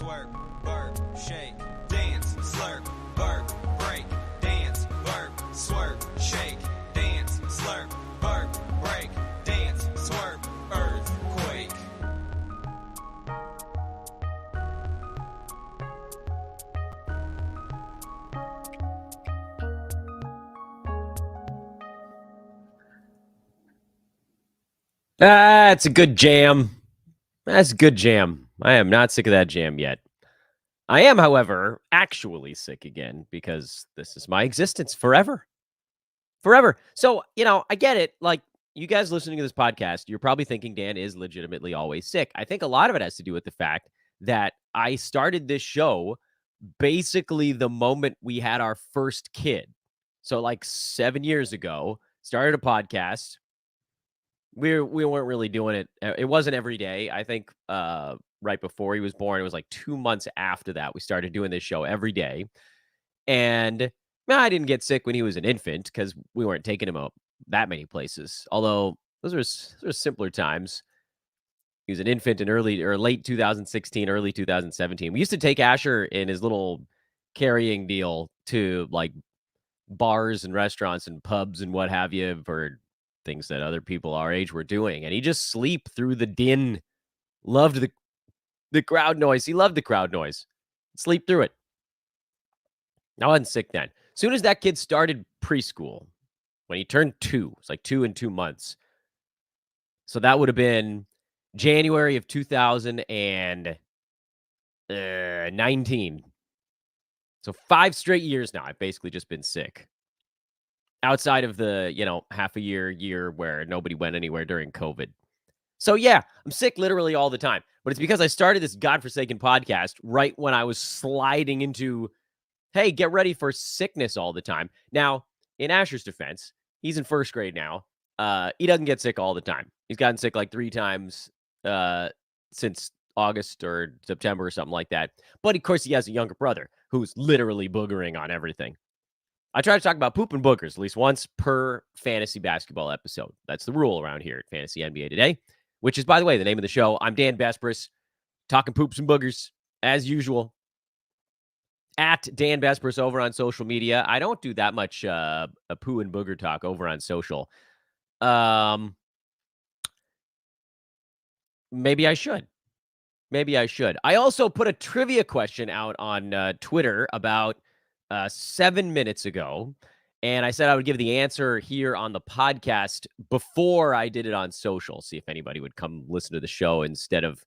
swerve, burp, shake, dance, slurp, burp, break, dance, burp, swerve, shake, dance, slurp, burp, break, dance, swerve, earthquake. That's a good jam. That's a good jam. I am not sick of that jam yet. I am, however, actually sick again because this is my existence forever. Forever. So, I get it. Like, you guys listening to this podcast, you're probably thinking Dan is legitimately always sick. I think a lot of it has to do with the fact that I started this show basically the moment we had our first kid. So, like 7 years ago, started a podcast. We weren't really doing it. It wasn't every day. I think right before he was born, it was like 2 months after that we started doing this show every day. And I didn't get sick when he was an infant because we weren't taking him out that many places. Although those were simpler times. He was an infant in late 2016, early 2017. We used to take Asher in his little carrying deal to like bars and restaurants and pubs and what have you for things that other people our age were doing. And he just sleep through the din. Loved the crowd noise. He loved the crowd noise. Sleep through it. I wasn't sick then. As soon as that kid started preschool, when he turned 2, it's like 2 and 2 months. So that would have been January of 2019. So 5 straight years now, I've basically just been sick. Outside of the, half a year where nobody went anywhere during COVID. So yeah, I'm sick literally all the time. But it's because I started this godforsaken podcast right when I was sliding into, hey, get ready for sickness all the time. Now, in Asher's defense, he's in first grade now. He doesn't get sick all the time. He's gotten sick like 3 times since August or September or something like that. But of course, he has a younger brother who's literally boogering on everything. I try to talk about poop and boogers at least once per fantasy basketball episode. That's the rule around here at Fantasy NBA Today, which is, by the way, the name of the show. I'm Dan Besbris, talking poops and boogers, as usual. At Dan Besbris over on social media. I don't do that much a poo and booger talk over on social. Maybe I should. I also put a trivia question out on Twitter about 7 minutes ago, and I said I would give the answer here on the podcast before I did it on social. See if anybody would come listen to the show instead of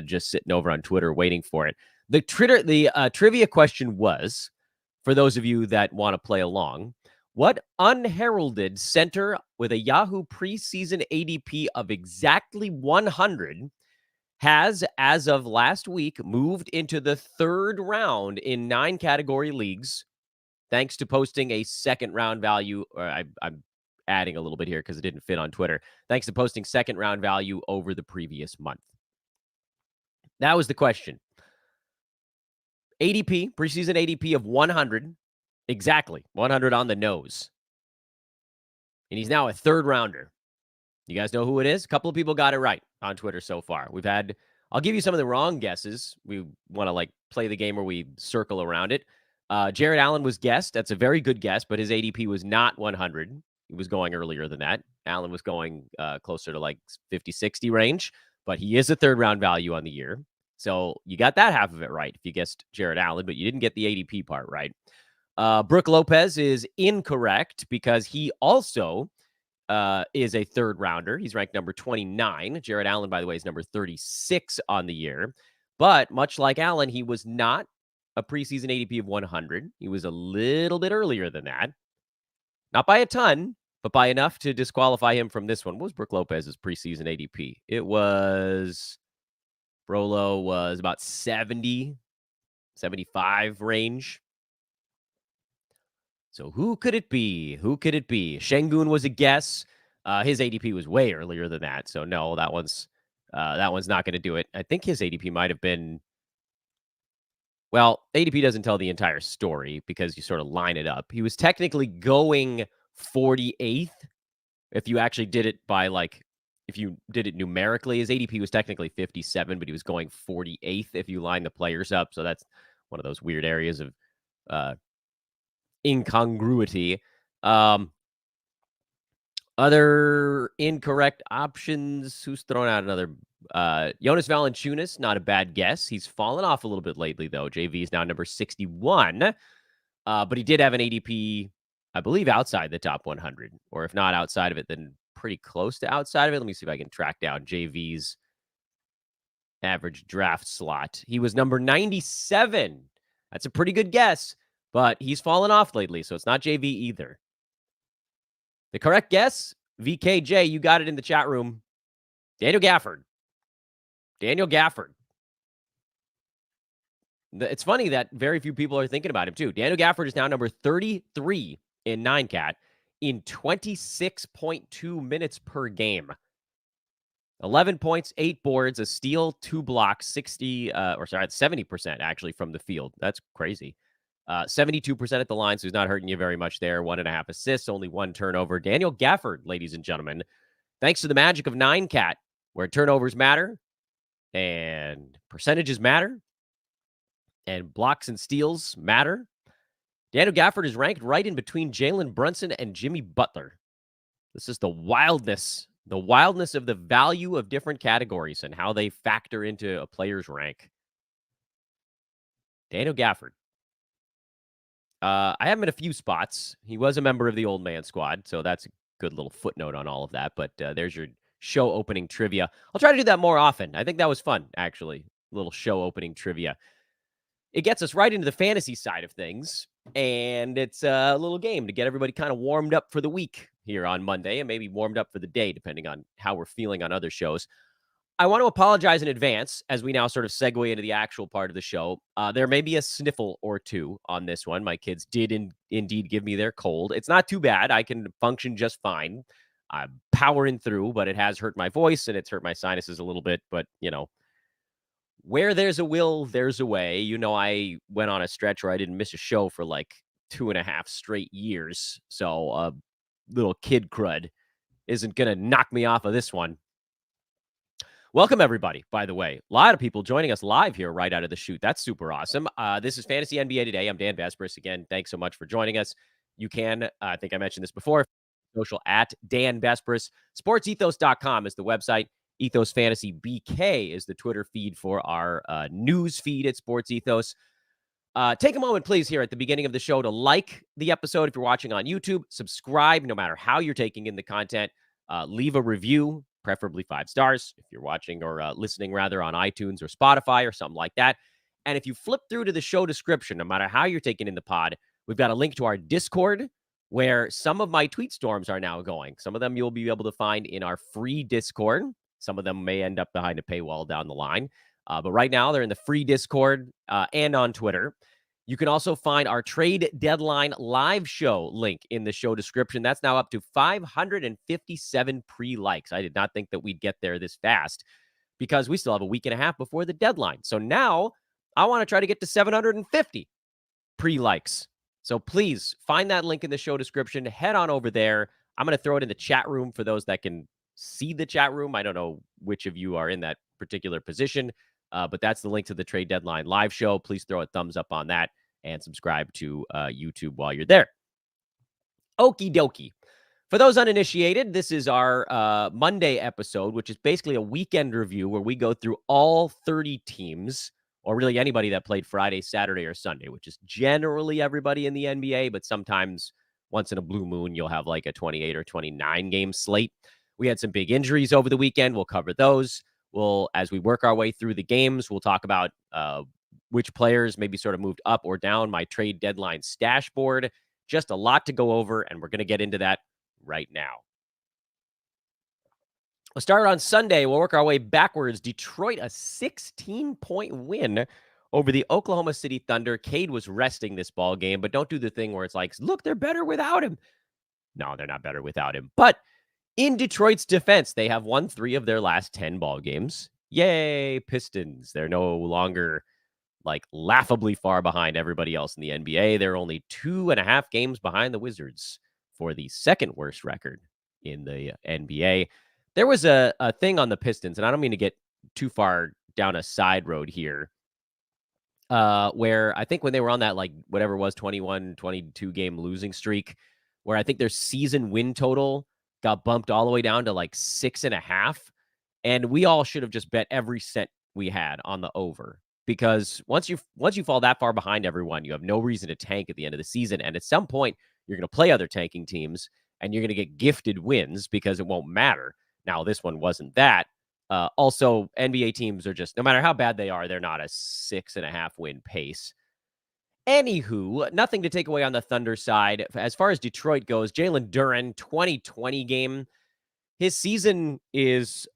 just sitting over on Twitter waiting for it. The trivia question was, for those of you that want to play along, what unheralded center with a Yahoo preseason ADP of exactly 100 has, as of last week, moved into the 3rd round in 9 category leagues, thanks to posting a second-round value. Or I'm adding a little bit here because it didn't fit on Twitter. Thanks to posting second-round value over the previous month. That was the question. ADP, preseason ADP of 100, exactly, 100 on the nose. And he's now a 3rd rounder. You guys know who it is? A couple of people got it right on Twitter so far. I'll give you some of the wrong guesses. We want to play the game where we circle around it. Jared Allen was guessed. That's a very good guess, but his ADP was not 100. He was going earlier than that. Allen was going closer to 50, 60 range, but he is a 3rd round value on the year. So you got that half of it right if you guessed Jared Allen, but you didn't get the ADP part right. Brooke Lopez is incorrect because he also is a 3rd rounder. He's ranked number 29. Jared Allen, by the way, is number 36 on the year. But much like Allen, he was not a preseason ADP of 100. He was a little bit earlier than that. Not by a ton, but by enough to disqualify him from this one. What was Brooke Lopez's preseason ADP? Brolo was about 70, 75 range. So who could it be? Şengün was a guess. His ADP was way earlier than that. So no, that one's not going to do it. I think his ADP might have been, well, ADP doesn't tell the entire story because you sort of line it up. He was technically going 48th if you actually did it by if you did it numerically, his ADP was technically 57, but he was going 48th if you line the players up. So that's one of those weird areas of incongruity. Other incorrect options. Who's thrown out another? Jonas Valanciunas, not a bad guess. He's fallen off a little bit lately, though. JV is now number 61. But he did have an ADP, I believe, outside the top 100. Or if not outside of it, then pretty close to outside of it. Let me see if I can track down JV's average draft slot. He was number 97. That's a pretty good guess, but he's fallen off lately, so it's not JV either. The correct guess, VKJ, you got it in the chat room. Daniel Gafford. Daniel Gafford. It's funny that very few people are thinking about him, too. Daniel Gafford is now number 33 in 9Cat in 26.2 minutes per game. 11 points, 8 boards, a steal, 2 blocks, 70% actually from the field. That's crazy. 72% at the line, so he's not hurting you very much there. 1.5 assists, only 1 turnover. Daniel Gafford, ladies and gentlemen, thanks to the magic of 9Cat, where turnovers matter and percentages matter and blocks and steals matter. Daniel Gafford is ranked right in between Jalen Brunson and Jimmy Butler. This is the wildness of the value of different categories and how they factor into a player's rank. Daniel Gafford. I have him in a few spots. He was a member of the Old Man Squad, so that's a good little footnote on all of that. But there's your show opening trivia. I'll try to do that more often. I think that was fun, actually. A little show opening trivia. It gets us right into the fantasy side of things, and it's a little game to get everybody kind of warmed up for the week here on Monday, and maybe warmed up for the day, depending on how we're feeling on other shows. I want to apologize in advance as we now sort of segue into the actual part of the show. There may be a sniffle or two on this one. My kids did indeed give me their cold. It's not too bad. I can function just fine. I'm powering through, but it has hurt my voice and it's hurt my sinuses a little bit. But, you know, where there's a will, there's a way. You know, I went on a stretch where I didn't miss a show for like 2.5 straight years. So little kid crud isn't going to knock me off of this one. Welcome, everybody, by the way. A lot of people joining us live here right out of the chute. That's super awesome. This is Fantasy NBA Today. I'm Dan Vespris. Again, thanks so much for joining us. You can, I think I mentioned this before, social at Dan Vespris. SportsEthos.com is the website. Ethos Fantasy BK is the Twitter feed for our news feed at Sports Ethos. Take a moment, please, here at the beginning of the show to like the episode if you're watching on YouTube. Subscribe no matter how you're taking in the content. Leave a review, preferably 5 stars if you're watching or listening rather on iTunes or Spotify or something like that. And if you flip through to the show description, no matter how you're taking in the pod, we've got a link to our Discord where some of my tweet storms are now going. Some of them you'll be able to find in our free Discord. Some of them may end up behind a paywall down the line. But right now, they're in the free Discord and on Twitter. You can also find our trade deadline live show link in the show description. That's now up to 557 pre-likes. I did not think that we'd get there this fast because we still have a week and a half before the deadline. So now I want to try to get to 750 pre-likes. So please find that link in the show description. Head on over there. I'm going to throw it in the chat room for those that can see the chat room. I don't know which of you are in that particular position. But that's the link to the trade deadline live show. Please throw a thumbs up on that and subscribe to YouTube while you're there. Okie dokie. For those uninitiated, this is our Monday episode, which is basically a weekend review where we go through all 30 teams, or really anybody that played Friday, Saturday, or Sunday, which is generally everybody in the NBA, but sometimes once in a blue moon, you'll have like a 28 or 29 game slate. We had some big injuries over the weekend. We'll cover those. As we work our way through the games, we'll talk about which players maybe sort of moved up or down my trade deadline stash board. Just a lot to go over, and we're going to get into that right now. We'll start on Sunday. We'll work our way backwards. Detroit, a 16-point win over the Oklahoma City Thunder. Cade was resting this ball game, but don't do the thing where it's like, look, they're better without him. No, they're not better without him. But in Detroit's defense, they have won 3 of their last 10 ball games. Yay, Pistons. They're no longer like laughably far behind everybody else in the NBA. They're only 2.5 games behind the Wizards for the second worst record in the NBA. There was a thing on the Pistons, and I don't mean to get too far down a side road here, where I think when they were on that, like, whatever it was, 21, 22 game losing streak, where I think their season win total got bumped all the way down to like 6.5. And we all should have just bet every cent we had on the over, because once you fall that far behind everyone, you have no reason to tank at the end of the season. And at some point, you're going to play other tanking teams, and you're going to get gifted wins because it won't matter. Now, this one wasn't that. Also, NBA teams are just, no matter how bad they are, they're not a 6.5 win pace. Anywho, nothing to take away on the Thunder side. As far as Detroit goes, Jalen Duren, 2020 game. His season has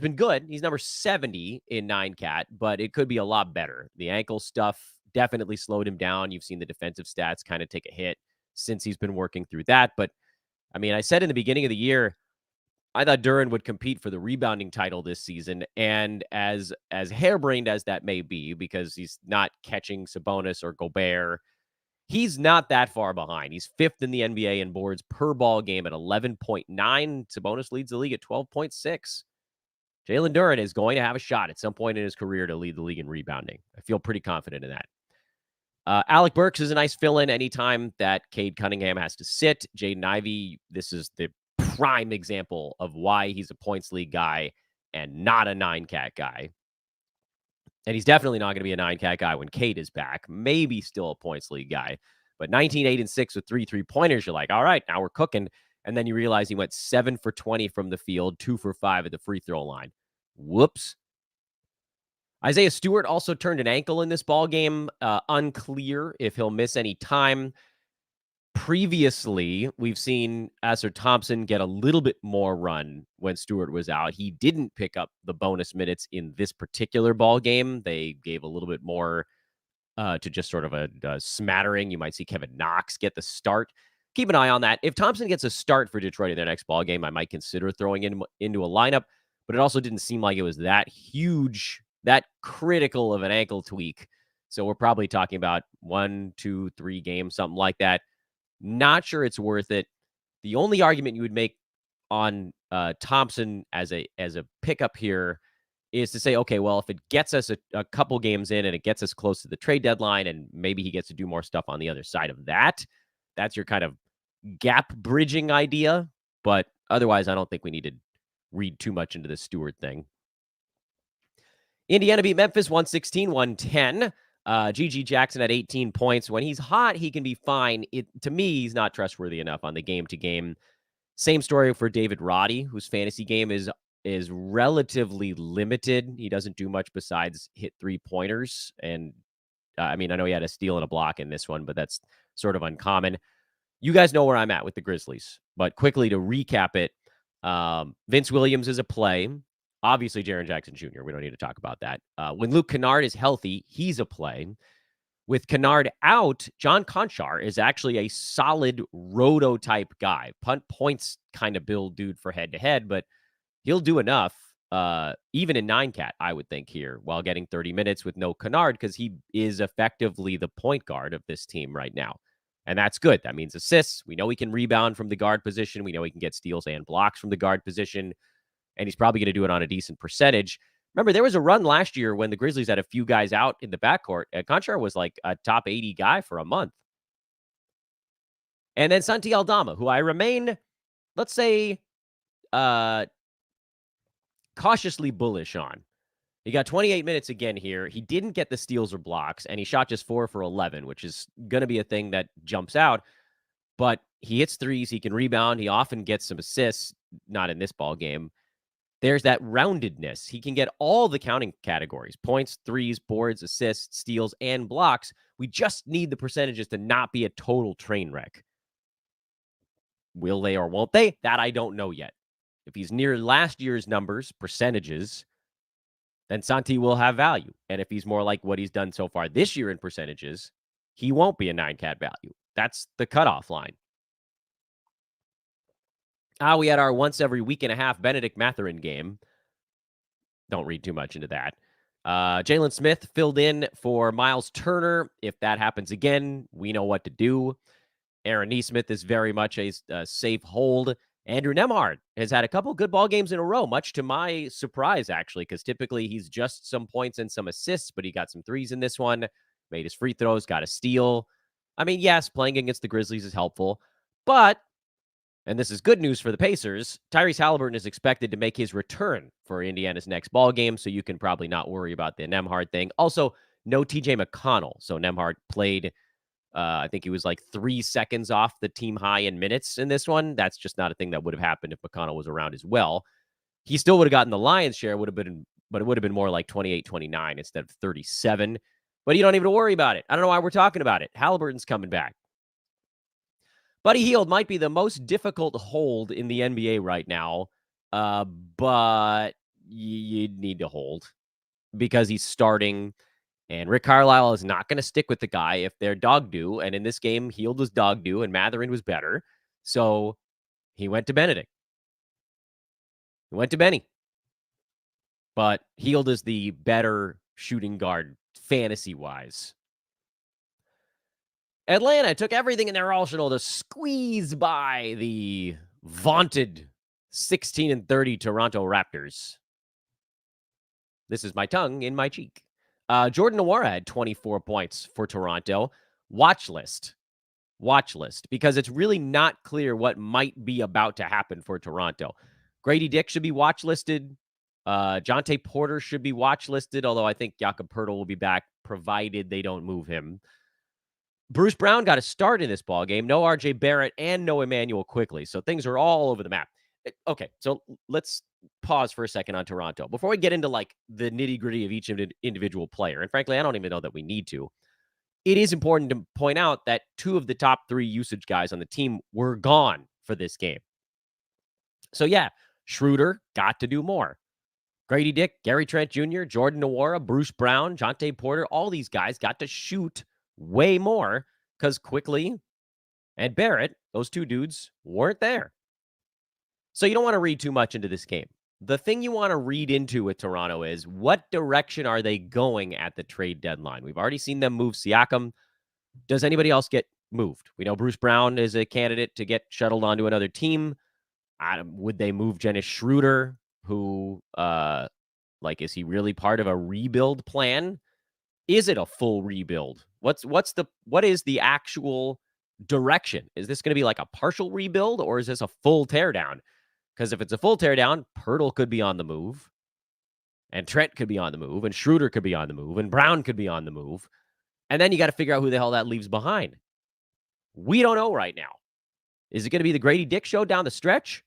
been good. He's number 70 in 9-cat, but it could be a lot better. The ankle stuff definitely slowed him down. You've seen the defensive stats kind of take a hit since he's been working through that. But I mean, I said in the beginning of the year, I thought Duren would compete for the rebounding title this season. And as harebrained as that may be, because he's not catching Sabonis or Gobert, he's not that far behind. He's 5th in the NBA in boards per ball game at 11.9. Sabonis leads the league at 12.6. Jalen Duren is going to have a shot at some point in his career to lead the league in rebounding. I feel pretty confident in that. Alec Burks is a nice fill-in anytime that Cade Cunningham has to sit. Jaden Ivey, this is the prime example of why he's a points league guy and not a 9-cat guy. And he's definitely not going to be a 9-cat guy when Cade is back. Maybe still a points league guy. But 19, 8, and 6 with 3 3-pointers, you're like, all right, now we're cooking. And then you realize he went 7 for 20 from the field, 2 for 5 at the free throw line. Whoops. Isaiah Stewart also turned an ankle in this ball game. Unclear if he'll miss any time. Previously, we've seen Asser Thompson get a little bit more run when Stewart was out. He didn't pick up the bonus minutes in this particular ball game. They gave a little bit more to just sort of a smattering. You might see Kevin Knox get the start. Keep an eye on that. If Thompson gets a start for Detroit in their next ball game, I might consider throwing him into a lineup, but it also didn't seem like it was that huge, that critical of an ankle tweak. So we're probably talking about 1, 2, 3 games, something like that. Not sure it's worth it. The only argument you would make on Thompson as a pickup here is to say, okay, well, if it gets us a couple games in and it gets us close to the trade deadline and maybe he gets to do more stuff on the other side of that, that's your kind of gap bridging idea. But otherwise, I don't think we need to read too much into the Stewart thing. Indiana beat Memphis 116-110. GG Jackson had 18 points. When he's hot, he can be fine. To me, he's not trustworthy enough on the game-to-game. Same story for David Roddy, whose fantasy game is relatively limited. He doesn't do much besides hit 3-pointers. And I mean, I know he had a steal and a block in this one, but that's sort of uncommon. You guys know where I'm at with the Grizzlies. But quickly to recap it, Vince Williams is a play. Obviously, Jaren Jackson Jr., we don't need to talk about that. When Luke Kennard is healthy, he's a play. With Kennard out, John Conchar is actually a solid roto-type guy. Punt points kind of build dude for head-to-head, but he'll do enough, even in 9-cat, I would think, here, while getting 30 minutes with no Kennard, because he is effectively the point guard of this team right now. And that's good. That means assists. We know he can rebound from the guard position. We know he can get steals and blocks from the guard position. And he's probably going to do it on a decent percentage. Remember, there was a run last year when the Grizzlies had a few guys out in the backcourt. Conchar was like a top 80 guy for a month. And then Santi Aldama, who I remain, let's say, cautiously bullish on. He got 28 minutes again here. He didn't get the steals or blocks, and he shot just 4 for 11, which is going to be a thing that jumps out. But he hits threes. He can rebound. He often gets some assists, not in this ball game. There's that roundedness. He can get all the counting categories: points, threes, boards, assists, steals, and blocks. We just need the percentages to not be a total train wreck. Will they or won't they? That I don't know yet. If he's near last year's numbers, percentages, then Santi will have value. And if he's more like what he's done so far this year in percentages, he won't be a 9-cat value. That's the cutoff line. We had our once every week and a half Benedict Mathurin game. Don't read too much into that. Jalen Smith filled in for Miles Turner. If that happens again, we know what to do. Aaron Nesmith is very much a safe hold. Andrew Nemhard has had a couple good ball games in a row, much to my surprise, actually, because typically he's just some points and some assists, but he got some threes in this one, made his free throws, got a steal. I mean, yes, playing against the Grizzlies is helpful, but, and this is good news for the Pacers, Tyrese Halliburton is expected to make his return for Indiana's next ball game, so you can probably not worry about the Nemhard thing. Also, no TJ McConnell, so Nemhard played I think he was like 3 seconds off the team high in minutes in this one. That's just not a thing that would have happened if McConnell was around as well. He still would have gotten the lion's share, but it would have been more like 28, 29 instead of 37. But you don't even worry about it. I don't know why we're talking about it. Halliburton's coming back. Buddy Hield might be the most difficult hold in the NBA right now, but you need to hold because he's starting. And Rick Carlisle is not going to stick with the guy if they're dog due. And in this game, Hield was dog due and Mathurin was better. So he went to Benedict. He went to Benny. But Hield is the better shooting guard fantasy-wise. Atlanta took everything in their arsenal to squeeze by the vaunted 16-30 Toronto Raptors. This is my tongue in my cheek. Jordan Nwora had 24 points for Toronto. Watch list, because it's really not clear what might be about to happen for Toronto. Grady Dick should be watch listed. Jonte Porter should be watch listed, although I think Jakob Poeltl will be back, provided they don't move him. Bruce Brown got a start in this ball game. No RJ Barrett and no Emmanuel Quickley, so things are all over the map. Okay, so let's pause for a second on Toronto before we get into like the nitty-gritty of each individual player. And frankly, I don't even know that we need to. It is important to point out that 2 of the top 3 usage guys on the team were gone for this game. So yeah, Schroeder got to do more. Grady Dick, Gary Trent Jr., Jordan Nwora, Bruce Brown, Jonte Porter, all these guys got to shoot way more because Quickley and Barrett, those 2 dudes, weren't there. So you don't want to read too much into this game. The thing you want to read into with Toronto is what direction are they going at the trade deadline? We've already seen them move Siakam. Does anybody else get moved? We know Bruce Brown is a candidate to get shuttled onto another team. Would they move Dennis Schroeder, who, is he really part of a rebuild plan? Is it a full rebuild? What is the actual direction? Is this going to be like a partial rebuild or is this a full teardown? Because if it's a full teardown, Poeltl could be on the move, and Trent could be on the move, and Schroeder could be on the move, and Brown could be on the move. And then you got to figure out who the hell that leaves behind. We don't know right now. Is it going to be the Grady Dick show down the stretch?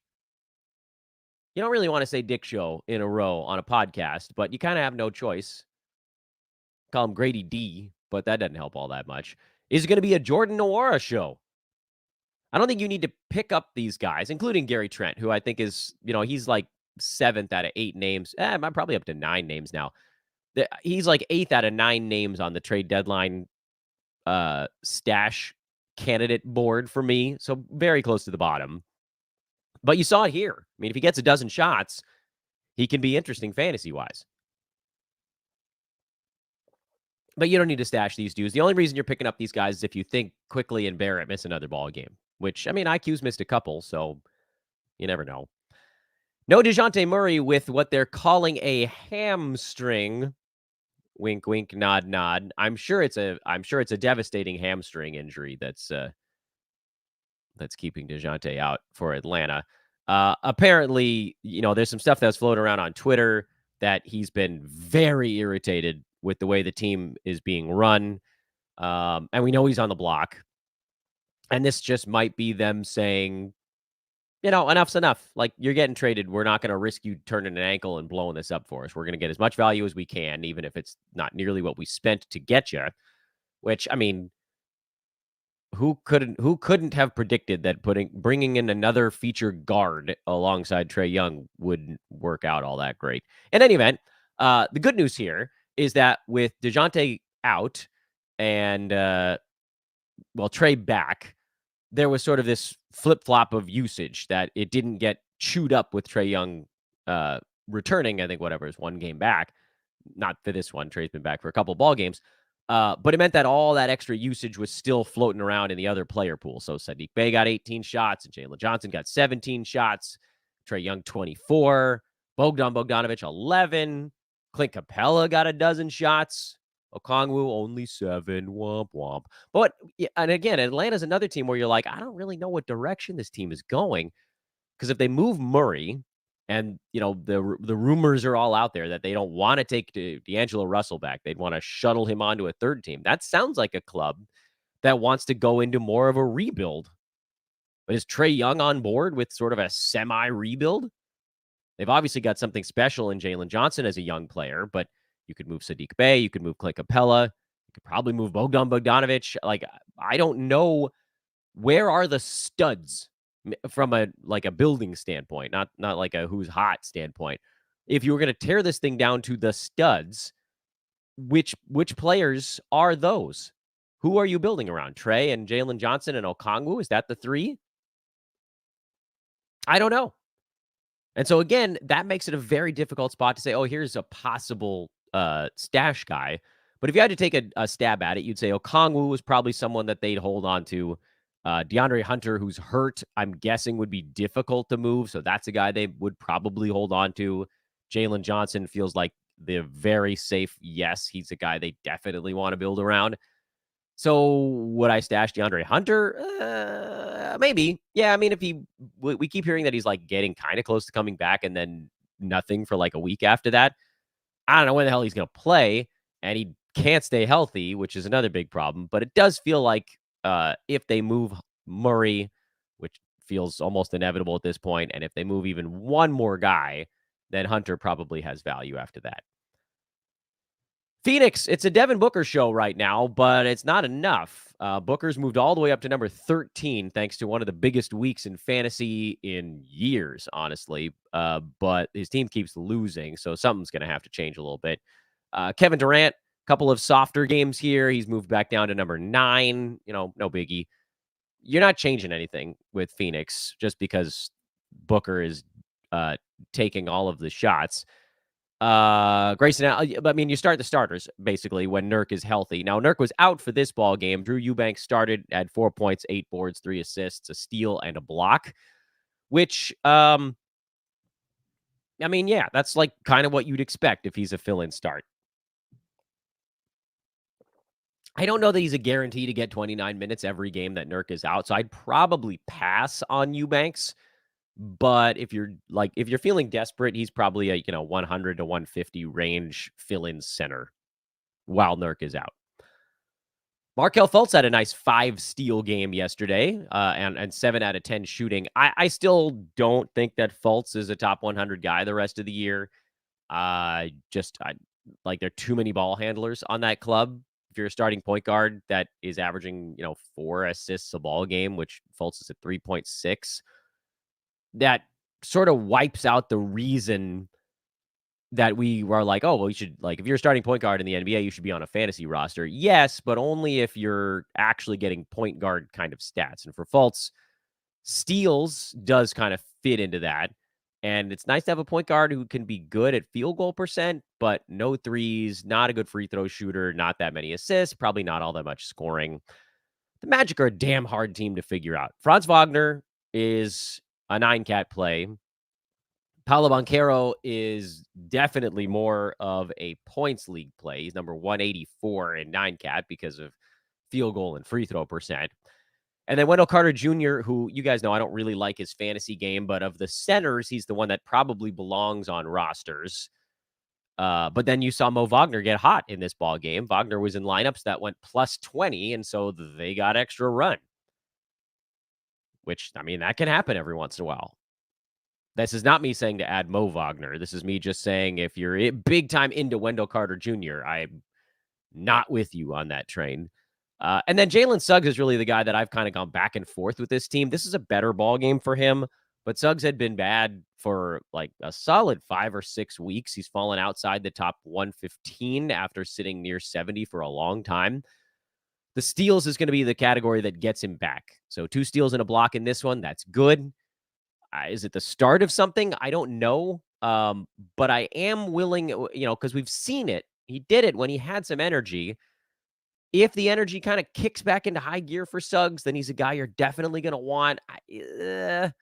You don't really want to say Dick show in a row on a podcast, but you kind of have no choice. Call him Grady D, but that doesn't help all that much. Is it going to be a Jordan Nwora show? I don't think you need to pick up these guys, including Gary Trent, who I think is, he's like 7th out of 8 names. I'm probably up to 9 names now. He's like 8th out of 9 names on the trade deadline stash candidate board for me. So very close to the bottom. But you saw it here. I mean, if he gets a dozen shots, he can be interesting fantasy-wise. But you don't need to stash these dudes. The only reason you're picking up these guys is if you think Quickley and Barrett miss another ball game, which, I mean, IQ's missed a couple, so you never know. No DeJounte Murray with what they're calling a hamstring. Wink, wink, nod, nod. I'm sure it's a devastating hamstring injury that's keeping DeJounte out for Atlanta. Apparently, there's some stuff that's floating around on Twitter that he's been very irritated with the way the team is being run. And we know he's on the block. And this just might be them saying, enough's enough. Like, you're getting traded. We're not going to risk you turning an ankle and blowing this up for us. We're going to get as much value as we can, even if it's not nearly what we spent to get you. Which, I mean, who couldn't have predicted that bringing in another feature guard alongside Trae Young wouldn't work out all that great? In any event, the good news here is that with DeJounte out and, Trae back, there was sort of this flip-flop of usage that it didn't get chewed up with Trae Young returning, I think, whatever, is 1 game back. Not for this one. Trae's been back for a couple ball games. But it meant that all that extra usage was still floating around in the other player pool. So Sadiq Bey got 18 shots, and Jalen Johnson got 17 shots. Trae Young, 24. Bogdanovich, 11. Clint Capella got a dozen shots. Okongwu, only 7. Womp, womp. But, and again, Atlanta's another team where you're like, I don't really know what direction this team is going. Because if they move Murray, and the rumors are all out there that they don't want to take D'Angelo Russell back, they'd want to shuttle him onto a third team. That sounds like a club that wants to go into more of a rebuild. But is Trae Young on board with sort of a semi-rebuild? They've obviously got something special in Jalen Johnson as a young player, but you could move Sadiq Bey, you could move Clint Capella, you could probably move Bogdanovich. Like, I don't know, where are the studs from a building standpoint, not like a who's hot standpoint. If you were going to tear this thing down to the studs, which players are those? Who are you building around? Trae and Jalen Johnson and Okongwu? Is that the 3? I don't know. And so again, that makes it a very difficult spot to say, oh, here's a possible stash guy. But if you had to take a stab at it, you'd say Okongwu was probably someone that they'd hold on to. DeAndre Hunter, who's hurt, I'm guessing would be difficult to move. So that's a guy they would probably hold on to. Jalen Johnson feels like the very safe yes. He's a guy they definitely want to build around. So would I stash DeAndre Hunter? Maybe. Yeah, I mean, if we keep hearing that he's like getting kind of close to coming back and then nothing for like a week after that. I don't know when the hell he's going to play, and he can't stay healthy, which is another big problem. But it does feel like if they move Murray, which feels almost inevitable at this point, and if they move even one more guy, then Hunter probably has value after that. Phoenix, it's a Devin Booker show right now, but it's not enough. Booker's moved all the way up to number 13 thanks to one of the biggest weeks in fantasy in years, honestly. But his team keeps losing, so something's going to have to change a little bit. Kevin Durant, a couple of softer games here. He's moved back down to number 9. No biggie. You're not changing anything with Phoenix just because Booker is taking all of the shots. Grayson, I mean, you start the starters basically when Nurk is healthy. Now, Nurk was out for this ball game. Drew Eubanks started at 4 points, 8 boards, 3 assists, a steal, and a block, which, I mean, yeah, that's like kind of what you'd expect if he's a fill-in start. I don't know that he's a guarantee to get 29 minutes every game that Nurk is out, so I'd probably pass on Eubanks. But if you're feeling desperate, he's probably a 100 to 150 range fill-in center while Nurk is out. Markelle Fultz had a nice 5-steal game yesterday, and 7 out of 10 shooting. I still don't think that Fultz is a top 100 guy the rest of the year. There are too many ball handlers on that club. If you're a starting point guard that is averaging 4 assists a ball game, which Fultz is at 3.6. That sort of wipes out the reason that we were like, oh, well, you should, if you're a starting point guard in the NBA, you should be on a fantasy roster. Yes, but only if you're actually getting point guard kind of stats. And for Fultz, steals does kind of fit into that. And it's nice to have a point guard who can be good at field goal percent, but no threes, not a good free throw shooter, not that many assists, probably not all that much scoring. The Magic are a damn hard team to figure out. Franz Wagner is a 9-cat play. Paolo Banchero is definitely more of a points league play. He's number 184 in 9-cat because of field goal and free throw percent. And then Wendell Carter Jr., who you guys know I don't really like his fantasy game, but of the centers, he's the one that probably belongs on rosters. But then you saw Mo Wagner get hot in this ball game. Wagner was in lineups that went plus 20, and so they got extra run. Which, I mean, that can happen every once in a while. This is not me saying to add Mo Wagner. This is me just saying if you're big time into Wendell Carter Jr., I'm not with you on that train. And then Jalen Suggs is really the guy that I've kind of gone back and forth with this team. This is a better ball game for him, but Suggs had been bad for like a solid 5 or 6 weeks. He's fallen outside the top 115 after sitting near 70 for a long time. The steals is going to be the category that gets him back. So 2 steals and a block in this one. That's good. Is it the start of something? I don't know. But I am willing, because we've seen it. He did it when he had some energy. If the energy kind of kicks back into high gear for Suggs, then he's a guy you're definitely going to want. This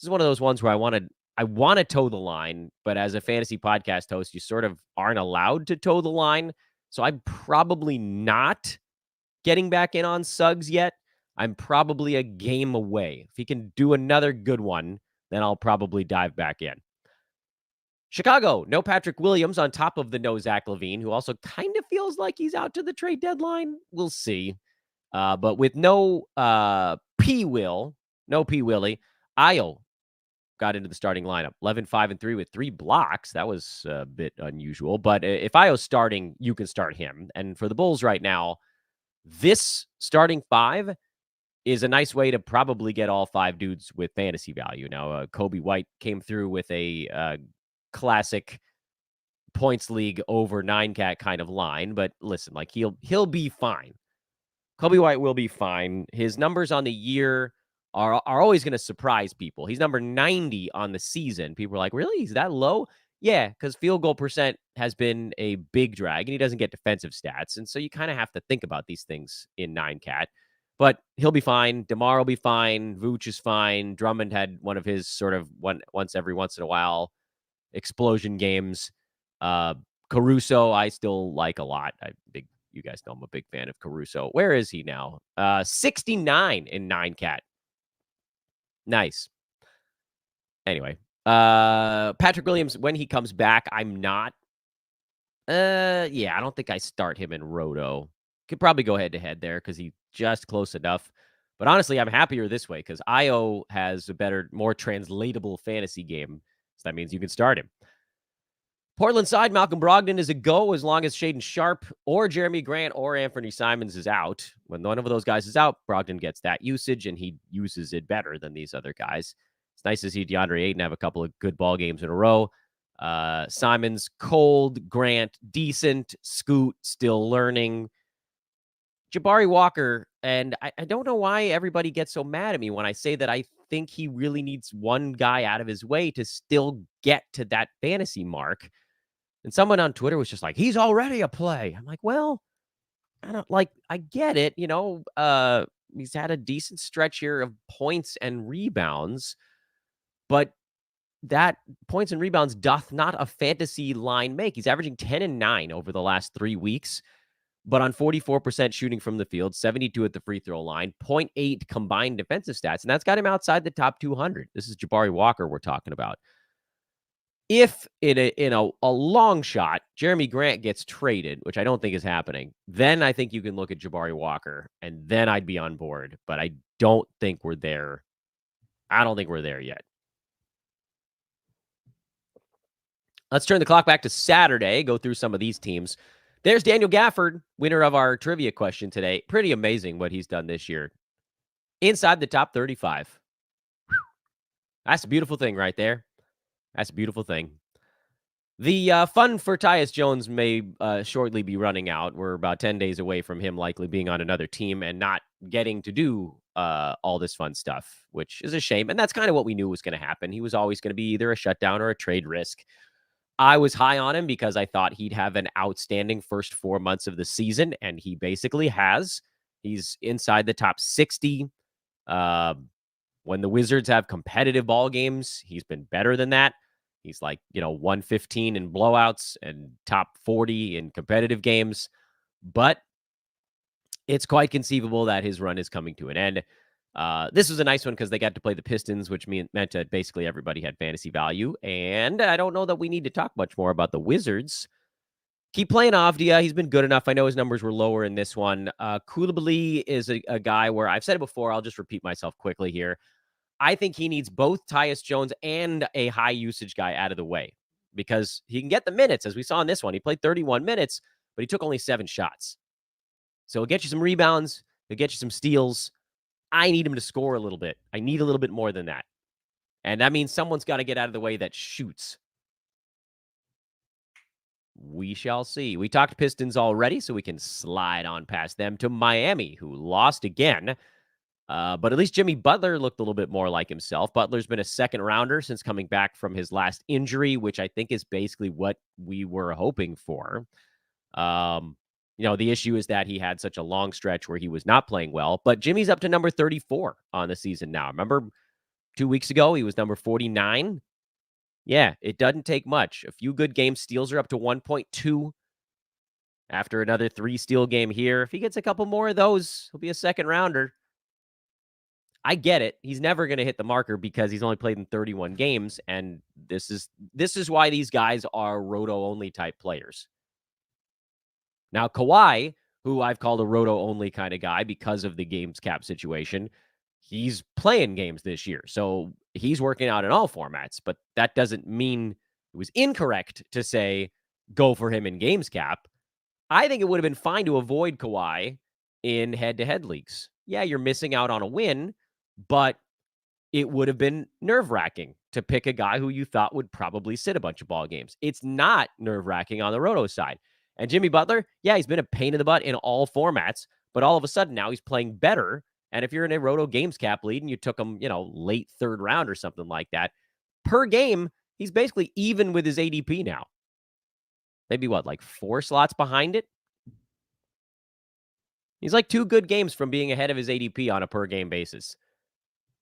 is one of those ones where I want to toe the line, but as a fantasy podcast host, you sort of aren't allowed to toe the line. So I'm probably not getting back in on Suggs yet. I'm probably a game away. If he can do another good one, then I'll probably dive back in. Chicago, no Patrick Williams on top of the no Zach LaVine, who also kind of feels like he's out to the trade deadline. We'll see. But with no P. Willie, Io got into the starting lineup. 11-5-3 with 3 blocks. That was a bit unusual. But if Io's starting, you can start him. And for the Bulls right now, this starting 5 is a nice way to probably get all 5 dudes with fantasy value. Now, Kobe White came through with a classic points league over 9-cat kind of line. But listen, like he'll be fine. Kobe White will be fine. His numbers on the year are always going to surprise people. He's number 90 on the season. People are like, really? He's that low? Yeah, because field goal percent has been a big drag, and he doesn't get defensive stats. And so you kind of have to think about these things in 9-cat. But he'll be fine. DeMar will be fine. Vooch is fine. Drummond had one of his sort of once every once in a while explosion games. Caruso, I still like a lot. You guys know I'm a big fan of Caruso. Where is he now? 69 in 9-cat. Nice. Anyway, Patrick Williams, when he comes back, I'm not. Yeah, I don't think I start him in Roto. Could probably go head to head there because he's just close enough. But honestly, I'm happier this way because Io has a better, more translatable fantasy game. So that means you can start him. Portland side, Malcolm Brogdon is a go as long as Shaden Sharp or Jeremy Grant or Anthony Simons is out. When one of those guys is out, Brogdon gets that usage, and he uses it better than these other guys. It's nice to see DeAndre Ayton have a couple of good ball games in a row. Simons, cold. Grant, decent. Scoot, still learning. Jabari Walker, and I don't know why everybody gets so mad at me when I say that I think he really needs one guy out of his way to still get to that fantasy mark. And someone on Twitter was just like, he's already a play. I'm like, well, I get it. He's had a decent stretch here of points and rebounds, but that points and rebounds doth not a fantasy line make. He's averaging 10 and 9 over the last 3 weeks, but on 44% shooting from the field, 72 at the free throw line, 0.8 combined defensive stats. And that's got him outside the top 200. This is Jabari Walker we're talking about. If in a long shot, Jeremy Grant gets traded, which I don't think is happening, then I think you can look at Jabari Walker, and then I'd be on board. But I don't think we're there. I don't think we're there yet. Let's turn the clock back to Saturday, go through some of these teams. There's Daniel Gafford, winner of our trivia question today. Pretty amazing what he's done this year. Inside the top 35. That's a beautiful thing right there. That's a beautiful thing. The fun for Tyus Jones may shortly be running out. We're about 10 days away from him likely being on another team and not getting to do all this fun stuff, which is a shame. And that's kind of what we knew was going to happen. He was always going to be either a shutdown or a trade risk. I was high on him because I thought he'd have an outstanding first 4 months of the season, and he basically has. He's inside the top 60. When the Wizards have competitive ball games, he's been better than that. He's like, 115 in blowouts and top 40 in competitive games. But it's quite conceivable that his run is coming to an end. This was a nice one because they got to play the Pistons, which meant that basically everybody had fantasy value. And I don't know that we need to talk much more about the Wizards. Keep playing Avdia. He's been good enough. I know his numbers were lower in this one. Koulibaly is a guy where I've said it before. I'll just repeat myself quickly here. I think he needs both Tyus Jones and a high usage guy out of the way because he can get the minutes, as we saw in this one. He played 31 minutes, but he took only 7 shots. So he'll get you some rebounds. He'll get you some steals. I need him to score a little bit. I need a little bit more than that. And that means someone's got to get out of the way that shoots. We shall see. We talked Pistons already, so we can slide on past them to Miami, who lost again. But at least Jimmy Butler looked a little bit more like himself. Butler's been a second rounder since coming back from his last injury, which I think is basically what we were hoping for. The issue is that he had such a long stretch where he was not playing well. But Jimmy's up to number 34 on the season now. Remember 2 weeks ago, he was number 49. Yeah, it doesn't take much. A few good games. Steals are up to 1.2 after another 3-steal game here. If he gets a couple more of those, he'll be a second rounder. I get it. He's never going to hit the marker because he's only played in 31 games. And this is why these guys are roto-only type players. Now, Kawhi, who I've called a roto-only kind of guy because of the games cap situation, he's playing games this year. So he's working out in all formats, but that doesn't mean it was incorrect to say go for him in games cap. I think it would have been fine to avoid Kawhi in head-to-head leagues. Yeah, you're missing out on a win, but it would have been nerve-wracking to pick a guy who you thought would probably sit a bunch of ball games. It's not nerve-wracking on the roto side. And Jimmy Butler, yeah, he's been a pain in the butt in all formats, but all of a sudden now he's playing better. And if you're in a roto games cap lead and you took him, late third round or something like that, per game, he's basically even with his ADP now. Maybe like 4 slots behind it? He's like 2 good games from being ahead of his ADP on a per game basis.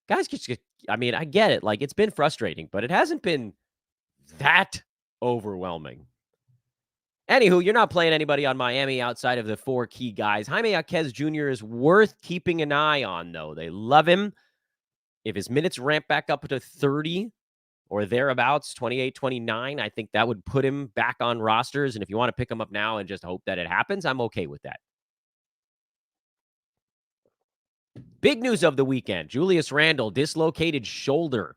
Guys, I get it. Like, it's been frustrating, but it hasn't been that overwhelming. Anywho, you're not playing anybody on Miami outside of the 4 key guys. Jaime Jaquez Jr. is worth keeping an eye on, though. They love him. If his minutes ramp back up to 30 or thereabouts, 28, 29, I think that would put him back on rosters. And if you want to pick him up now and just hope that it happens, I'm okay with that. Big news of the weekend. Julius Randle, dislocated shoulder.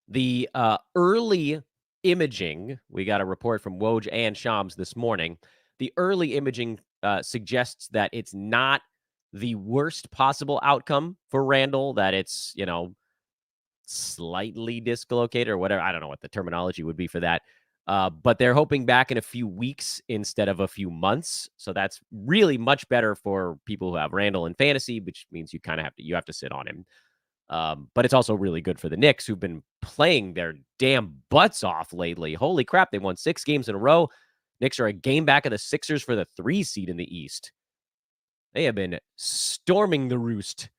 The early imaging, we got a report from Woj and Shams this morning. The early imaging suggests that it's not the worst possible outcome for Randle, that it's, slightly dislocated or whatever. I don't know what the terminology would be for that. But they're hoping back in a few weeks instead of a few months. So that's really much better for people who have Randle in fantasy, which means you kind of have to sit on him. But it's also really good for the Knicks, who've been playing their damn butts off lately. Holy crap, they won 6 games in a row. Knicks are a game back of the Sixers for the 3 seed in the East. They have been storming the roost.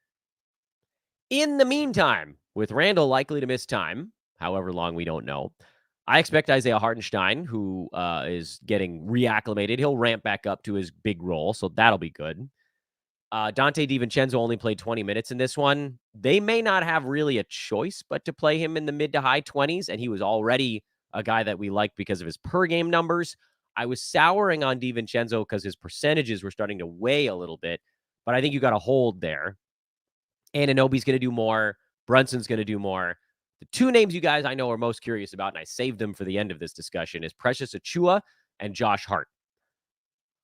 In the meantime, with Randle likely to miss time, however long we don't know, I expect Isaiah Hartenstein, who is getting reacclimated, he'll ramp back up to his big role, so that'll be good. Dante DiVincenzo only played 20 minutes in this one. They may not have really a choice but to play him in the mid to high 20s, and he was already a guy that we liked because of his per-game numbers. I was souring on DiVincenzo because his percentages were starting to weigh a little bit, but I think you got to hold there. Anunoby's going to do more. Brunson's going to do more. The 2 names you guys I know are most curious about, and I saved them for the end of this discussion, is Precious Achiuwa and Josh Hart.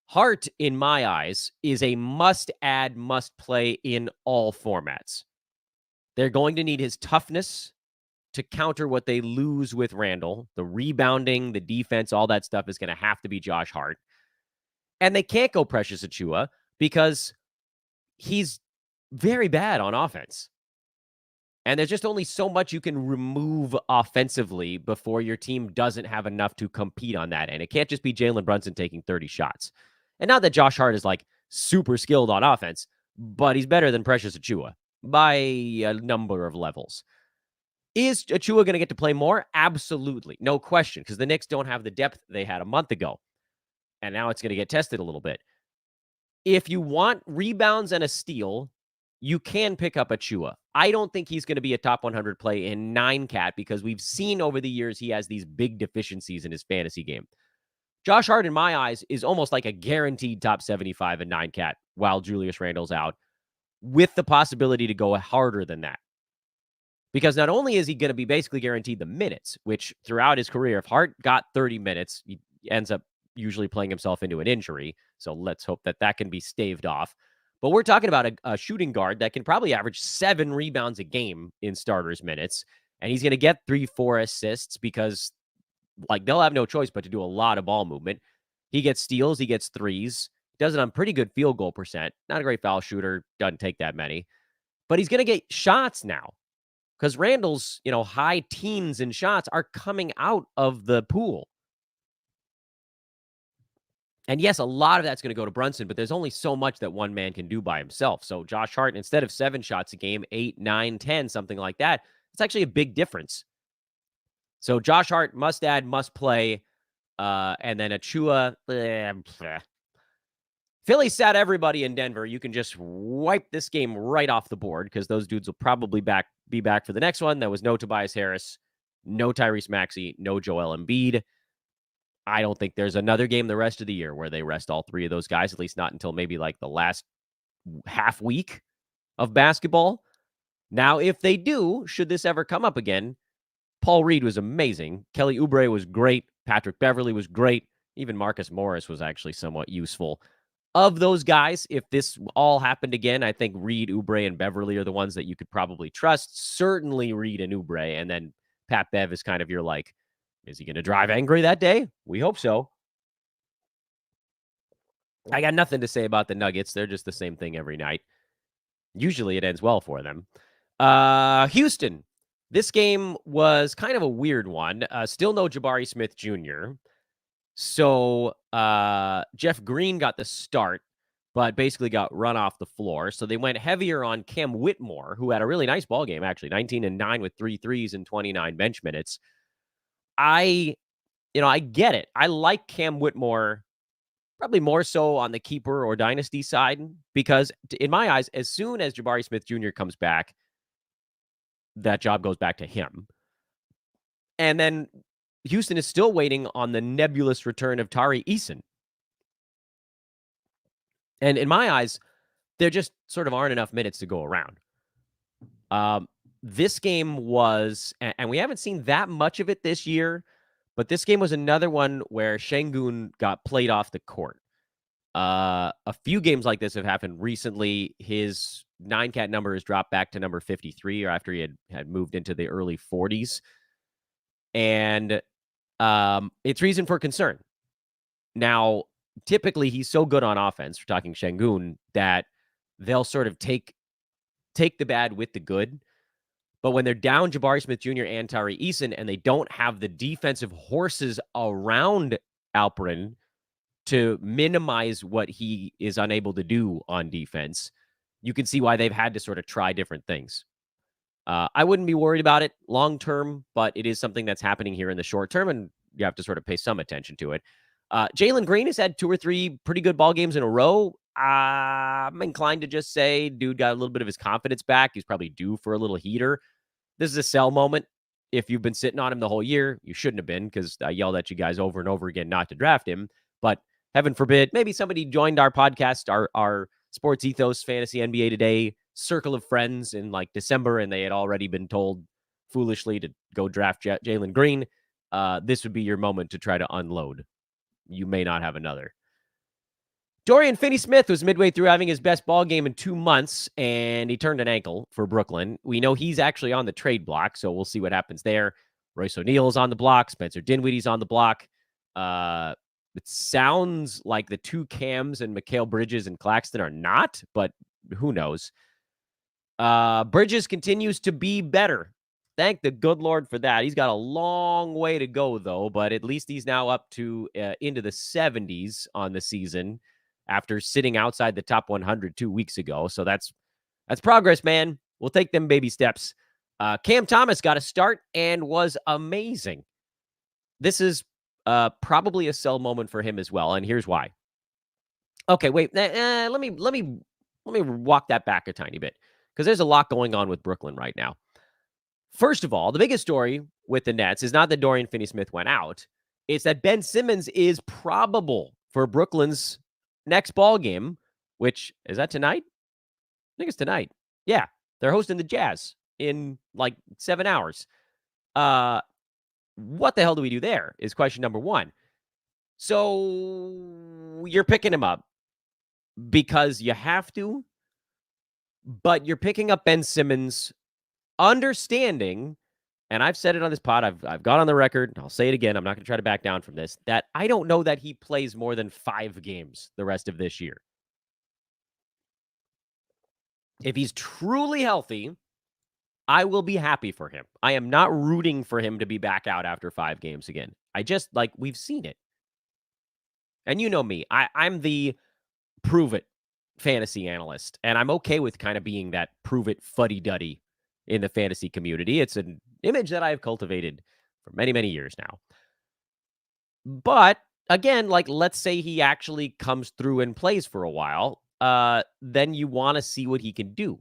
Hart, in my eyes, is a must-add, must-play in all formats. They're going to need his toughness to counter what they lose with Randle. The rebounding, the defense, all that stuff is going to have to be Josh Hart. And they can't go Precious Achiuwa because he's very bad on offense. And there's just only so much you can remove offensively before your team doesn't have enough to compete on that end. It can't just be Jalen Brunson taking 30 shots. And not that Josh Hart is like super skilled on offense, but he's better than Precious Achiuwa by a number of levels. Is Achiuwa going to get to play more? Absolutely. No question, because the Knicks don't have the depth they had a month ago. And now it's going to get tested a little bit. If you want rebounds and a steal, you can pick up Achiuwa. I don't think he's going to be a top 100 play in 9-cat because we've seen over the years he has these big deficiencies in his fantasy game. Josh Hart, in my eyes, is almost like a guaranteed top 75 in 9-cat while Julius Randle's out, with the possibility to go harder than that. Because not only is he going to be basically guaranteed the minutes, which throughout his career, if Hart got 30 minutes, he ends up usually playing himself into an injury. So let's hope that that can be staved off. But we're talking about a shooting guard that can probably average 7 rebounds a game in starters minutes. And he's going to get 3-4 assists because they'll have no choice but to do a lot of ball movement. He gets steals, he gets threes, does it on pretty good field goal percent. Not a great foul shooter, doesn't take that many. But he's going to get shots now because Randle's, high teens in shots are coming out of the pool. And yes, a lot of that's going to go to Brunson, but there's only so much that one man can do by himself. So Josh Hart, instead of 7 shots a game, 8, 9, 10, something like that, it's actually a big difference. So Josh Hart, must add, must play. And then Achua. Philly sat everybody in Denver. You can just wipe this game right off the board because those dudes will probably be back for the next one. There was no Tobias Harris, no Tyrese Maxey, no Joel Embiid. I don't think there's another game the rest of the year where they rest all three of those guys, at least not until maybe like the last half week of basketball. Now, if they do, should this ever come up again, Paul Reed was amazing. Kelly Oubre was great. Patrick Beverley was great. Even Marcus Morris was actually somewhat useful. Of those guys, if this all happened again, I think Reed, Oubre, and Beverley are the ones that you could probably trust. Certainly Reed and Oubre. And then Pat Bev is kind of your like, is he going to drive angry that day? We hope so. I got nothing to say about the Nuggets. They're just the same thing every night. Usually it ends well for them. Houston. This game was kind of a weird one. Still no Jabari Smith Jr. So Jeff Green got the start, but basically got run off the floor. So they went heavier on Cam Whitmore, who had a really nice ball game, actually, 19-9 with 3 threes and 29 bench minutes. I get it. I like Cam Whitmore probably more so on the keeper or dynasty side because, in my eyes, as soon as Jabari Smith Jr. comes back, that job goes back to him. And then Houston is still waiting on the nebulous return of Tari Eason. And in my eyes, there just sort of aren't enough minutes to go around. This game was, and we haven't seen that much of it this year, but this game was another one where Şengün got played off the court. A few games like this have happened recently. His 9-cat number has dropped back to number 53 or after he had moved into the early 40s. And it's reason for concern. Now, typically, he's so good on offense, we're talking Şengün, that they'll sort of take the bad with the good. But when they're down Jabari Smith Jr. and Tari Eason and they don't have the defensive horses around Alperen to minimize what he is unable to do on defense, you can see why they've had to sort of try different things. I wouldn't be worried about it long term, but it is something that's happening here in the short term, and you have to sort of pay some attention to it. Jalen Green has had 2 or 3 pretty good ball games in a row. I'm inclined to just say dude got a little bit of his confidence back. He's probably due for a little heater. This is a sell moment. If you've been sitting on him the whole year, you shouldn't have been because I yelled at you guys over and over again not to draft him. But heaven forbid, maybe somebody joined our podcast, our Sports Ethos Fantasy NBA Today circle of friends in like December, and they had already been told foolishly to go draft Jalen Green. This would be your moment to try to unload. You may not have another. Dorian Finney-Smith was midway through having his best ball game in 2 months, and he turned an ankle for Brooklyn. We know he's actually on the trade block, so we'll see what happens there. Royce O'Neal's on the block. Spencer Dinwiddie's on the block. It sounds like the 2 Cams and Mikal Bridges and Claxton are not, but who knows? Bridges continues to be better. Thank the good Lord for that. He's got a long way to go, though, but at least he's now up to into the 70s on the season after sitting outside the top 100 2 weeks ago. So that's progress, man. We'll take them baby steps. Cam Thomas got a start and was amazing. This is probably a sell moment for him as well, and here's why. Okay, wait. Let me walk that back a tiny bit because there's a lot going on with Brooklyn right now. First of all, the biggest story with the Nets is not that Dorian Finney-Smith went out. It's that Ben Simmons is probable for Brooklyn's next ball game, which is that tonight? I think it's tonight. Yeah, they're hosting the Jazz in like 7 hours. What the hell do we do there is question number 1. So you're picking him up because you have to, but you're picking up Ben Simmons understanding, and I've said it on this pod, I've gone on the record, I'll say it again, I'm not going to try to back down from this, that I don't know that he plays more than 5 games the rest of this year. If he's truly healthy, I will be happy for him. I am not rooting for him to be back out after 5 games again. I just, we've seen it. And you know me, I'm the prove it fantasy analyst, and I'm okay with kind of being that prove it fuddy-duddy in the fantasy community. It's an image that I've cultivated for many, many years now. But again, like let's say he actually comes through and plays for a while, then you want to see what he can do.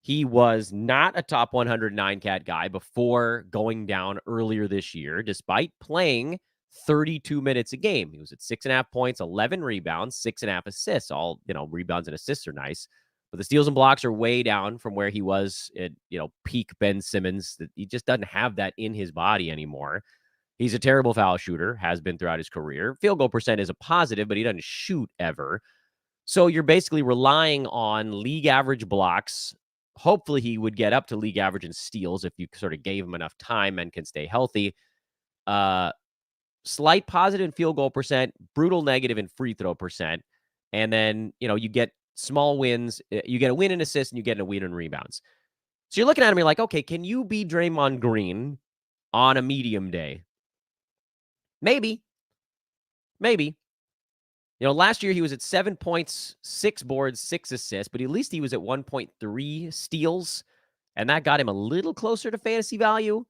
He was not a top 109 cat guy before going down earlier this year, despite playing 32 minutes a game. He was at 6.5 points, 11 rebounds, 6.5 assists. All, rebounds and assists are nice, but the steals and blocks are way down from where he was at, peak Ben Simmons. That he just doesn't have that in his body anymore. He's a terrible foul shooter, has been throughout his career. Field goal percent is a positive, but he doesn't shoot ever. So you're basically relying on league average blocks. Hopefully he would get up to league average in steals if you sort of gave him enough time and can stay healthy. Slight positive in field goal percent, brutal negative in free throw percent. And then, you get small wins. You get a win in assists and you get a win in rebounds. So you're looking at me like, okay, can you be Draymond Green on a medium day? Maybe. Last year he was at 7 points, 6 boards, 6 assists, but at least he was at 1.3 steals, and that got him a little closer to fantasy value.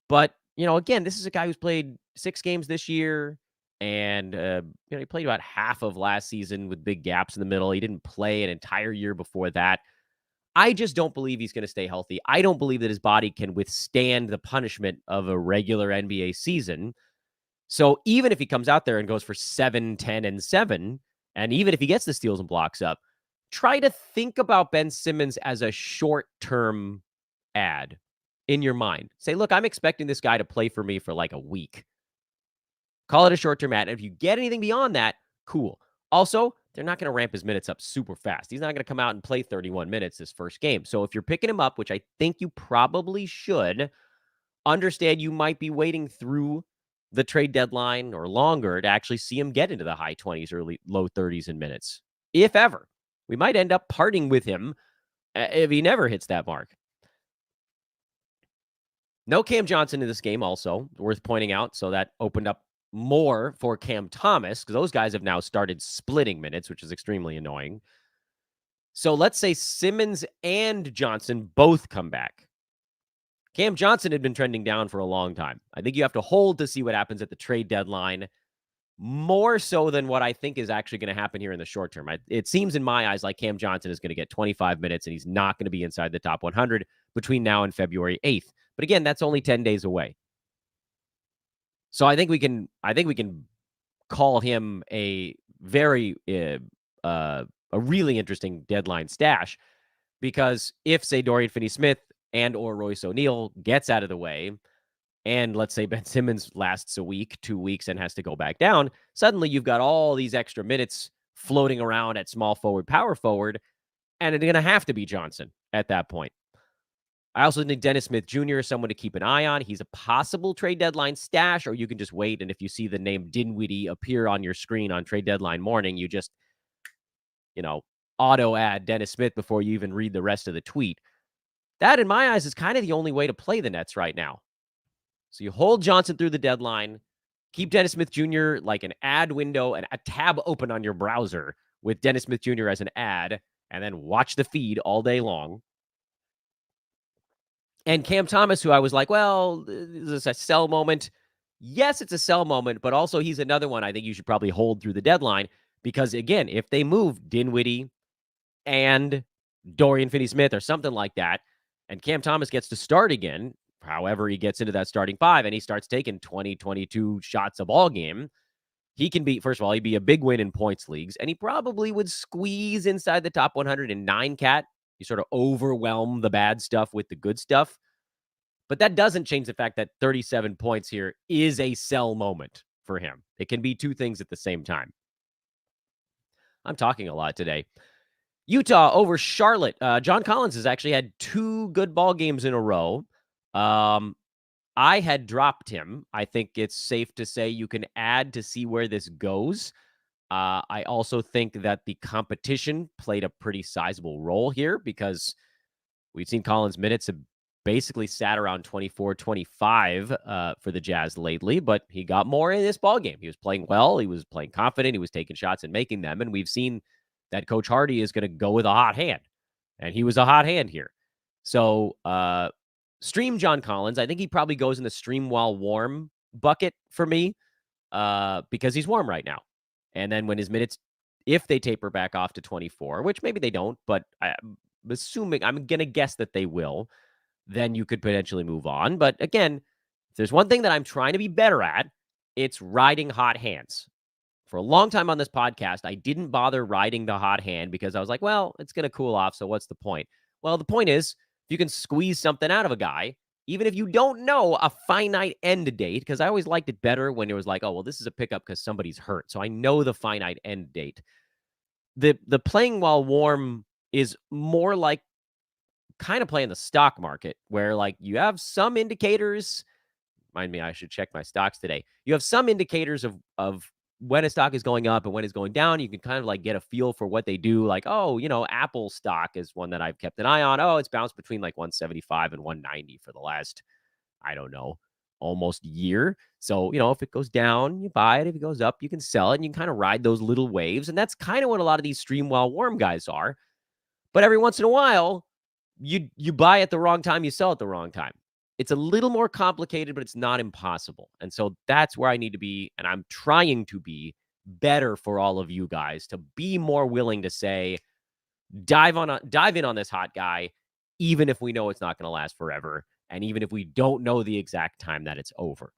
But, again, this is a guy who's played 6 games this year, and, he played about half of last season with big gaps in the middle. He didn't play an entire year before that. I just don't believe he's going to stay healthy. I don't believe that his body can withstand the punishment of a regular NBA season. So even if he comes out there and goes for 7, 10, and 7, and even if he gets the steals and blocks up, try to think about Ben Simmons as a short-term ad in your mind. Say, look, I'm expecting this guy to play for me for like a week. Call it a short-term ad. And if you get anything beyond that, cool. Also, they're not going to ramp his minutes up super fast. He's not going to come out and play 31 minutes this first game. So if you're picking him up, which I think you probably should, understand you might be waiting through the trade deadline or longer to actually see him get into the high 20s, early low 30s in minutes. If ever. We might end up parting with him if he never hits that mark. No Cam Johnson in this game also, worth pointing out. So that opened up more for Cam Thomas because those guys have now started splitting minutes, which is extremely annoying. So let's say Simmons and Johnson both come back. Cam Johnson had been trending down for a long time. I think you have to hold to see what happens at the trade deadline, more so than what I think is actually going to happen here in the short term. It seems in my eyes like Cam Johnson is going to get 25 minutes and he's not going to be inside the top 100 between now and February 8th. But again, that's only 10 days away. So I think we can call him a very a really interesting deadline stash, because if, say, Dorian Finney-Smith and or Royce O'Neal gets out of the way, and let's say Ben Simmons lasts a week, 2 weeks, and has to go back down, suddenly you've got all these extra minutes floating around at small forward, power forward, and it's going to have to be Johnson at that point. I also think Dennis Smith Jr. is someone to keep an eye on. He's a possible trade deadline stash, or you can just wait, and if you see the name Dinwiddie appear on your screen on trade deadline morning, you just, auto add Dennis Smith before you even read the rest of the tweet. That, in my eyes, is kind of the only way to play the Nets right now. So you hold Johnson through the deadline, keep Dennis Smith Jr. like an ad window and a tab open on your browser with Dennis Smith Jr. as an ad, and then watch the feed all day long. And Cam Thomas, who I was like, well, is this a sell moment? Yes, it's a sell moment, but also he's another one I think you should probably hold through the deadline, because, again, if they move Dinwiddie and Dorian Finney-Smith or something like that, and Cam Thomas gets to start again, however he gets into that starting 5, and he starts taking 20, 22 shots a ball game, he can be, first of all, he'd be a big win in points leagues, and he probably would squeeze inside the top 109 cat. You sort of overwhelm the bad stuff with the good stuff. But that doesn't change the fact that 37 points here is a sell moment for him. It can be two things at the same time. I'm talking a lot today. Utah over Charlotte. John Collins has actually had 2 good ball games in a row. I had dropped him. I think it's safe to say you can add to see where this goes. I also think that the competition played a pretty sizable role here, because we've seen Collins' minutes have basically sat around 24, 25 for the Jazz lately, but he got more in this ballgame. He was playing well. He was playing confident. He was taking shots and making them. And we've seen that Coach Hardy is going to go with a hot hand. And he was a hot hand here. So stream John Collins. I think he probably goes in the stream while warm bucket for me because he's warm right now. And then when his minutes, if they taper back off to 24, which maybe they don't, but I'm going to guess that they will, then you could potentially move on. But again, if there's one thing that I'm trying to be better at, it's riding hot hands. For a long time on this podcast, I didn't bother riding the hot hand because I was like, well, it's going to cool off. So what's the point? Well, the point is, if you can squeeze something out of a guy, even if you don't know a finite end date, because I always liked it better when it was like, oh, well, this is a pickup because somebody's hurt. So I know the finite end date. The playing while warm is more like kind of playing the stock market where like you have some indicators. Mind me, I should check my stocks today. You have some indicators of when a stock is going up and when it's going down. You can kind of like get a feel for what they do. Like, oh, Apple stock is one that I've kept an eye on. Oh, it's bounced between like 175 and 190 for the last, I don't know, almost year. So, if it goes down, you buy it. If it goes up, you can sell it and you can kind of ride those little waves. And that's kind of what a lot of these stream while warm guys are. But every once in a while, you buy at the wrong time, you sell at the wrong time. It's a little more complicated, but it's not impossible. And so that's where I need to be. And I'm trying to be better for all of you guys to be more willing to say, dive in on this hot guy, even if we know it's not going to last forever. And even if we don't know the exact time that it's over.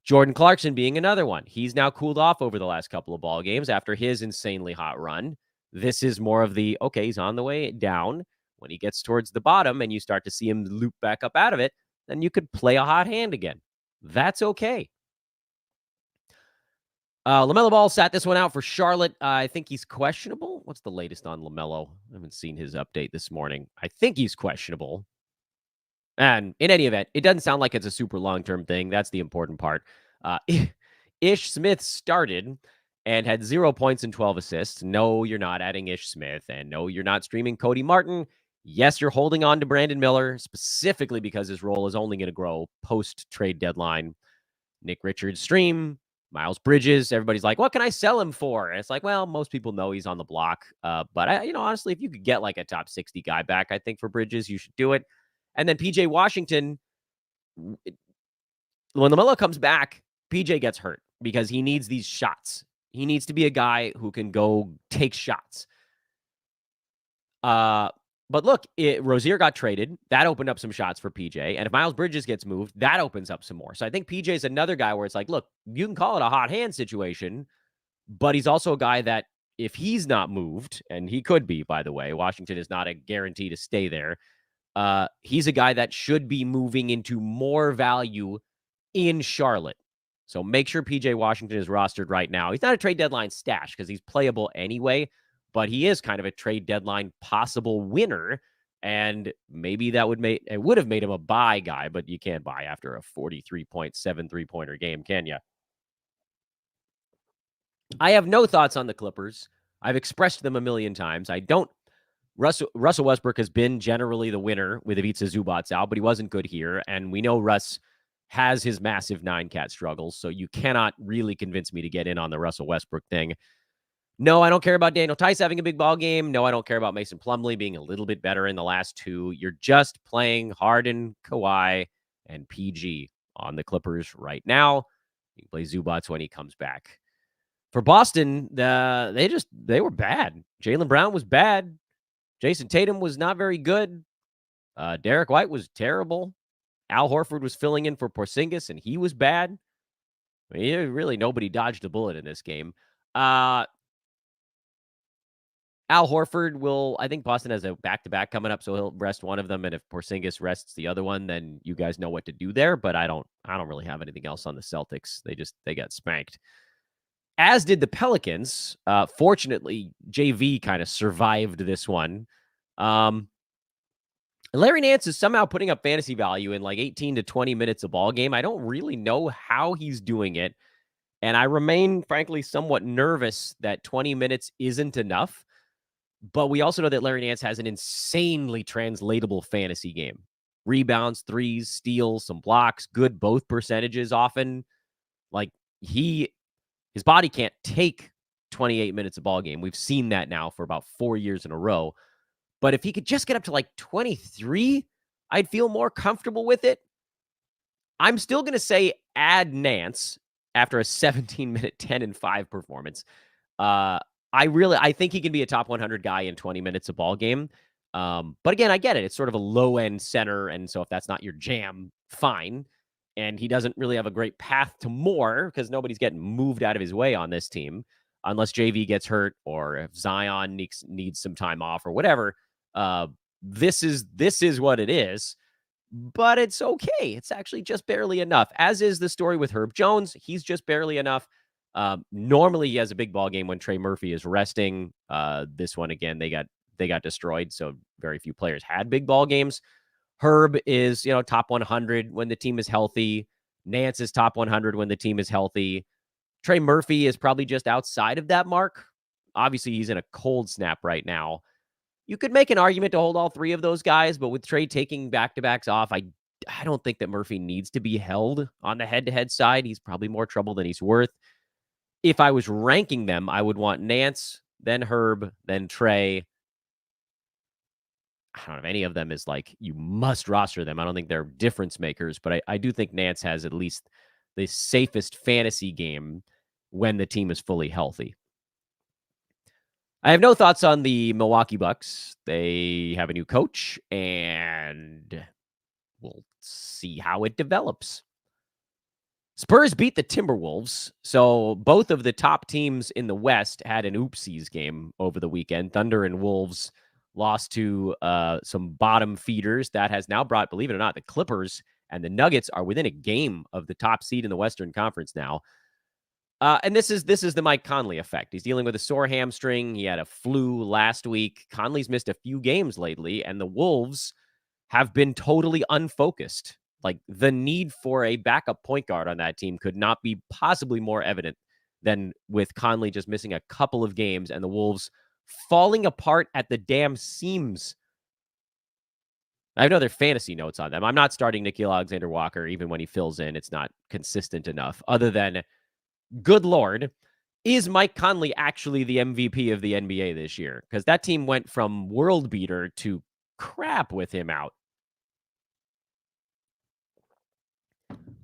Jordan Clarkson being another one. He's now cooled off over the last couple of ball games after his insanely hot run. This is more of the, okay, he's on the way down. When he gets towards the bottom and you start to see him loop back up out of it, then you could play a hot hand again. That's okay. LaMelo Ball sat this one out for Charlotte. I think he's questionable. What's the latest on LaMelo? I haven't seen his update this morning. I think he's questionable. And in any event, it doesn't sound like it's a super long-term thing. That's the important part. Ish Smith started and had 0 points and 12 assists. No, you're not adding Ish Smith. And no, you're not streaming Cody Martin. Yes, you're holding on to Brandon Miller, specifically because his role is only going to grow post-trade deadline. Nick Richards stream, Miles Bridges. Everybody's like, what can I sell him for? And it's like, well, most people know he's on the block. But, honestly, if you could get like a top 60 guy back, I think for Bridges, you should do it. And then PJ Washington, when LaMelo comes back, PJ gets hurt because he needs these shots. He needs to be a guy who can go take shots. But look, Rozier got traded. That opened up some shots for PJ. And if Miles Bridges gets moved, that opens up some more. So I think PJ is another guy where it's like, look, you can call it a hot hand situation, but he's also a guy that if he's not moved, and he could be, by the way, Washington is not a guarantee to stay there. He's a guy that should be moving into more value in Charlotte. So make sure PJ Washington is rostered right now. He's not a trade deadline stash because he's playable anyway, but he is kind of a trade deadline possible winner. And maybe that would have made him a buy guy, but you can't buy after a 43.7 3-pointer game, can you? I have no thoughts on the Clippers. I've expressed them a million times. I don't. Russell Westbrook has been generally the winner with Ivica Zubac out, but he wasn't good here. And we know Russ has his massive 9-cat struggles, so you cannot really convince me to get in on the Russell Westbrook thing. No, I don't care about Daniel Tice having a big ball game. No, I don't care about Mason Plumlee being a little bit better in the last two. You're just playing Harden, Kawhi, and PG on the Clippers right now. You can play Zubac when he comes back. For Boston, they were bad. Jaylen Brown was bad. Jason Tatum was not very good. Derek White was terrible. Al Horford was filling in for Porzingis, and he was bad. I mean, really, nobody dodged a bullet in this game. Al Horford I think Boston has a back-to-back coming up, so he'll rest one of them, and if Porzingis rests the other one, then you guys know what to do there, but I don't really have anything else on the Celtics. They got spanked. As did the Pelicans. Fortunately, JV kind of survived this one. Larry Nance is somehow putting up fantasy value in like 18 to 20 minutes a ball game. I don't really know how he's doing it. And I remain, frankly, somewhat nervous that 20 minutes isn't enough. But we also know that Larry Nance has an insanely translatable fantasy game. rebounds, threes, steals, some blocks, good both percentages often. Like his body can't take 28 minutes a ball game. We've seen that now for about 4 years in a row. But if he could just get up to like 23, I'd feel more comfortable with it. I'm still going to say add Nance after a 17-minute 10-5 performance. I think he can be a top 100 guy in 20 minutes a ball game. But again, I get it. It's sort of a low-end center, and so if that's not your jam, fine. And he doesn't really have a great path to more because nobody's getting moved out of his way on this team unless JV gets hurt or if Zion needs some time off or whatever. This is what it is. But it's okay. It's actually just barely enough, as is the story with Herb Jones. He's just barely enough. Normally, he has a big ball game when Trey Murphy is resting. This one, again, they got destroyed, so very few players had big ball games. Herb is, top 100 when the team is healthy. Nance is top 100 when the team is healthy. Trey Murphy is probably just outside of that mark. Obviously, he's in a cold snap right now. You could make an argument to hold all three of those guys, but with Trey taking back-to-backs off, I don't think that Murphy needs to be held on the head-to-head side. He's probably more trouble than he's worth. If I was ranking them, I would want Nance, then Herb, then Trey. I don't know if any of them is like, you must roster them. I don't think they're difference makers, but I do think Nance has at least the safest fantasy game when the team is fully healthy. I have no thoughts on the Milwaukee Bucks. They have a new coach, and we'll see how it develops. Spurs beat the Timberwolves, so both of the top teams in the West had an oopsies game over the weekend. Thunder and Wolves lost to some bottom feeders. That has now brought, believe it or not, the Clippers and the Nuggets are within a game of the top seed in the Western Conference now. And this is the Mike Conley effect. He's dealing with a sore hamstring. He had a flu last week. Conley's missed a few games lately, and the Wolves have been totally unfocused. Like, the need for a backup point guard on that team could not be possibly more evident than with Conley just missing a couple of games and the Wolves falling apart at the damn seams. I have other fantasy notes on them. I'm not starting Nickeil Alexander-Walker even when he fills in. It's not consistent enough, other than, good Lord, is Mike Conley actually the MVP of the NBA this year? Because that team went from world beater to crap with him out.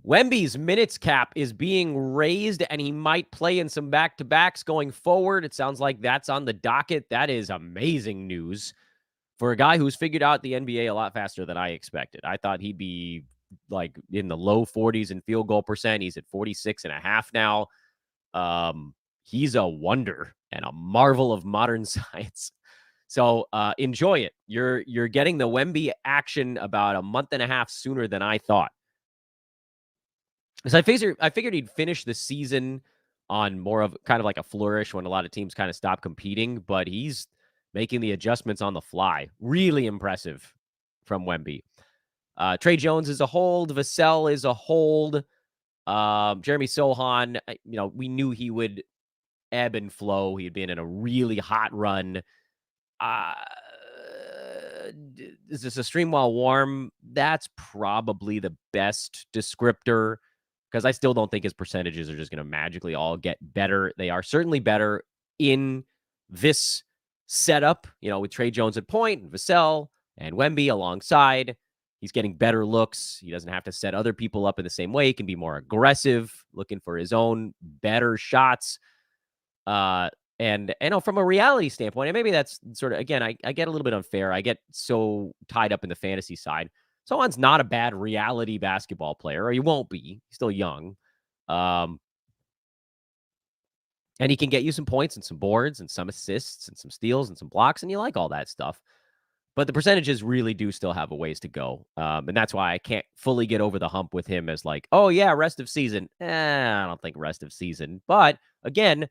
Wemby's minutes cap is being raised, and he might play in some back-to-backs going forward. It sounds like that's on the docket. That is amazing news for a guy who's figured out the NBA a lot faster than I expected. I thought he'd be like in the low 40s in field goal percent. He's at 46.5 now. He's a wonder and a marvel of modern science. So enjoy it. You're getting the Wemby action about a month and a half sooner than I thought. Because I figured he'd finish the season on more of kind of like a flourish when a lot of teams kind of stop competing, but he's making the adjustments on the fly. Really impressive from Wemby. Trey Jones is a hold. Vassell is a hold. Jeremy Sohan, we knew he would ebb and flow. He had been in a really hot run. Is this a stream while warm? That's probably the best descriptor, because I still don't think his percentages are just going to magically all get better. They are certainly better in this setup, with Trey Jones at point, and Vassell and Wemby alongside. He's getting better looks. He doesn't have to set other people up in the same way. He can be more aggressive, looking for his own better shots. And from a reality standpoint, and maybe that's sort of, again, I get a little bit unfair. I get so tied up in the fantasy side. Someone's not a bad reality basketball player, or he won't be. He's still young. And he can get you some points and some boards and some assists and some steals and some blocks, and you like all that stuff. But the percentages really do still have a ways to go. And that's why I can't fully get over the hump with him as like, oh, yeah, rest of season. I don't think rest of season. But again,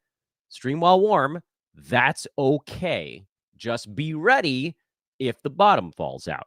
stream while warm, that's okay. Just be ready if the bottom falls out.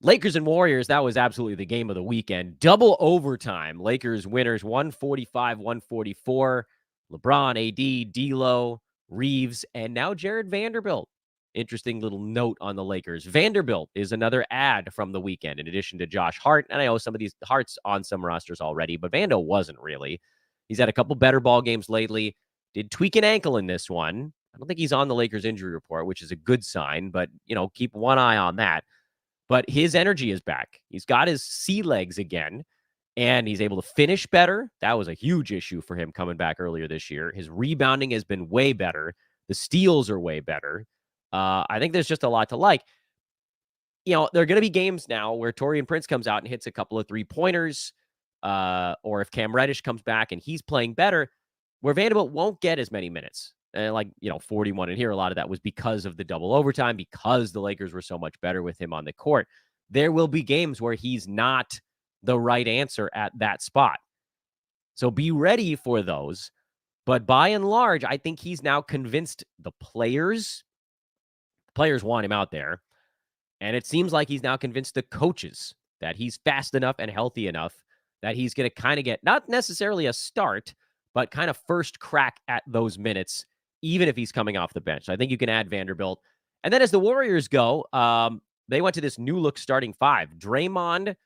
Lakers and Warriors, that was absolutely the game of the weekend. Double overtime. Lakers winners 145-144. LeBron, AD, D'Lo, Reeves, and now Jared Vanderbilt. interesting little note on the Lakers. Vanderbilt is another ad from the weekend, in addition to Josh Hart. And I know some of these Hart's on some rosters already, but Vando wasn't really. He's had a couple better ball games lately. Did tweak an ankle in this one. I don't think he's on the Lakers injury report, which is a good sign, but, keep one eye on that. But his energy is back. He's got his sea legs again, and he's able to finish better. That was a huge issue for him coming back earlier this year. His rebounding has been way better. The steals are way better. I think there's just a lot to like. There are going to be games now where Taurean Prince comes out and hits a couple of three-pointers, or if Cam Reddish comes back and he's playing better, where Vanderbilt won't get as many minutes. 41 in here, a lot of that was because of the double overtime, because the Lakers were so much better with him on the court. There will be games where he's not the right answer at that spot. So be ready for those. But by and large, I think he's now convinced the players want him out there. And it seems like he's now convinced the coaches that he's fast enough and healthy enough that he's going to kind of get not necessarily a start, but kind of first crack at those minutes, even if he's coming off the bench. So I think you can add Vanderbilt. And then as the Warriors go, they went to this new look starting five: Draymond,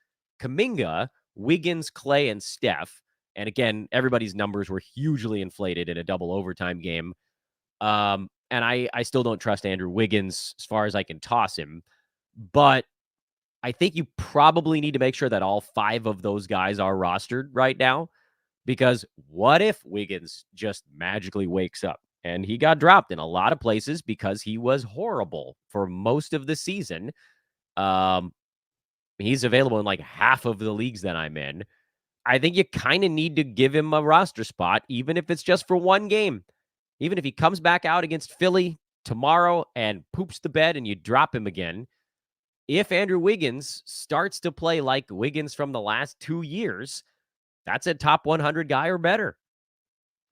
Kuminga, Wiggins, Clay, and Steph. And again, everybody's numbers were hugely inflated in a double overtime game. And I still don't trust Andrew Wiggins as far as I can toss him. But I think you probably need to make sure that all five of those guys are rostered right now, because what if Wiggins just magically wakes up? And he got dropped in a lot of places because he was horrible for most of the season. He's available in like half of the leagues that I'm in. I think you kind of need to give him a roster spot, even if it's just for one game. Even if he comes back out against Philly tomorrow and poops the bed and you drop him again, if Andrew Wiggins starts to play like Wiggins from the last 2 years, that's a top 100 guy or better.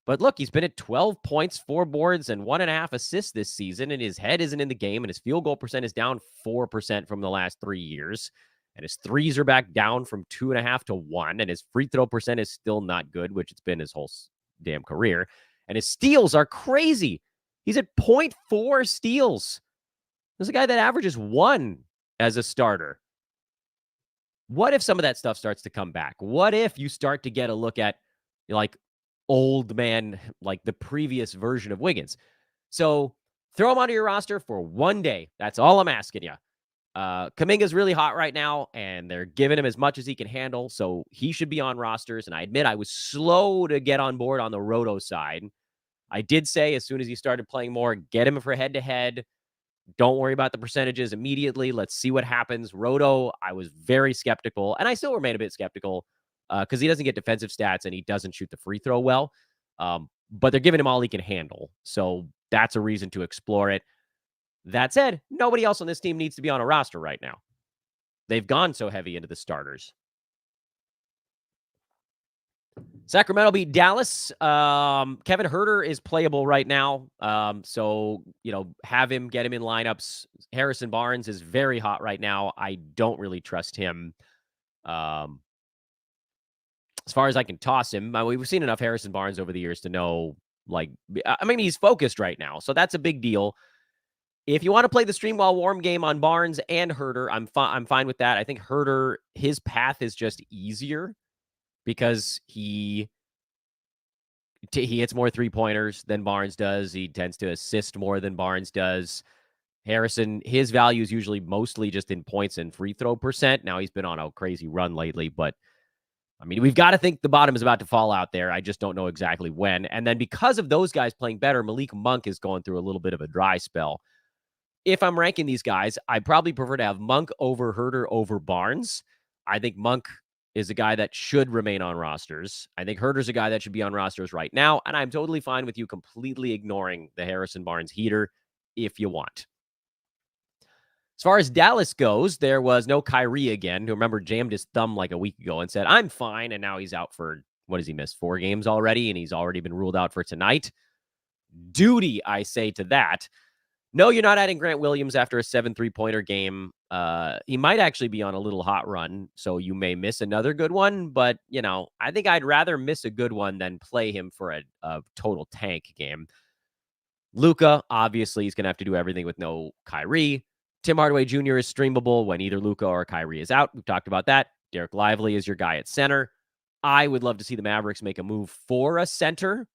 But look, he's been at 12 points, 4 boards, and 1.5 assists this season, and his head isn't in the game, and his field goal percent is down 4% from the last 3 years. And his threes are back down from 2.5 to 1, and his free throw percent is still not good, which it's been his whole damn career. And his steals are crazy. He's at 0.4 steals. There's a guy that averages 1 as a starter. What if some of that stuff starts to come back? What if you start to get a look at like old man, like the previous version of Wiggins? So throw him onto your roster for one day. That's all I'm asking you. Kuminga's really hot right now, and they're giving him as much as he can handle, so he should be on rosters. And I admit I was slow to get on board on the Roto side. I did say as soon as he started playing more, get him for head-to-head. Don't worry about the percentages immediately. Let's see what happens. Roto, I was very skeptical, and I still remain a bit skeptical because he doesn't get defensive stats and he doesn't shoot the free throw well. But they're giving him all he can handle, so that's a reason to explore it. That said, nobody else on this team needs to be on a roster right now. They've gone so heavy into the starters. Sacramento beat Dallas. Kevin Huerter is playable right now. So, have him, get him in lineups. Harrison Barnes is very hot right now. I don't really trust him. As far as I can toss him, we've seen enough Harrison Barnes over the years to know, he's focused right now. So that's a big deal. If you want to play the stream while warm game on Barnes and Huerter, I'm fine with that. I think Huerter, his path is just easier because he hits more three-pointers than Barnes does. He tends to assist more than Barnes does. Harrison, his value is usually mostly just in points and free throw percent. Now he's been on a crazy run lately, but we've got to think the bottom is about to fall out there. I just don't know exactly when. And then because of those guys playing better, Malik Monk is going through a little bit of a dry spell. If I'm ranking these guys, I probably prefer to have Monk over Huerter over Barnes. I think Monk is a guy that should remain on rosters. I think Huerter's a guy that should be on rosters right now, and I'm totally fine with you completely ignoring the Harrison Barnes heater if you want. As far as Dallas goes, there was no Kyrie again, who, remember, jammed his thumb like a week ago and said, I'm fine, and now he's out for, what has he missed, 4 games already, and he's already been ruled out for tonight. Duty, I say to that. No, you're not adding Grant Williams after a 7 3-pointer game. He might actually be on a little hot run, so you may miss another good one. But, I think I'd rather miss a good one than play him for a total tank game. Luka, obviously, he's going to have to do everything with no Kyrie. Tim Hardaway Jr. is streamable when either Luka or Kyrie is out. We've talked about that. Derek Lively is your guy at center. I would love to see the Mavericks make a move for a center,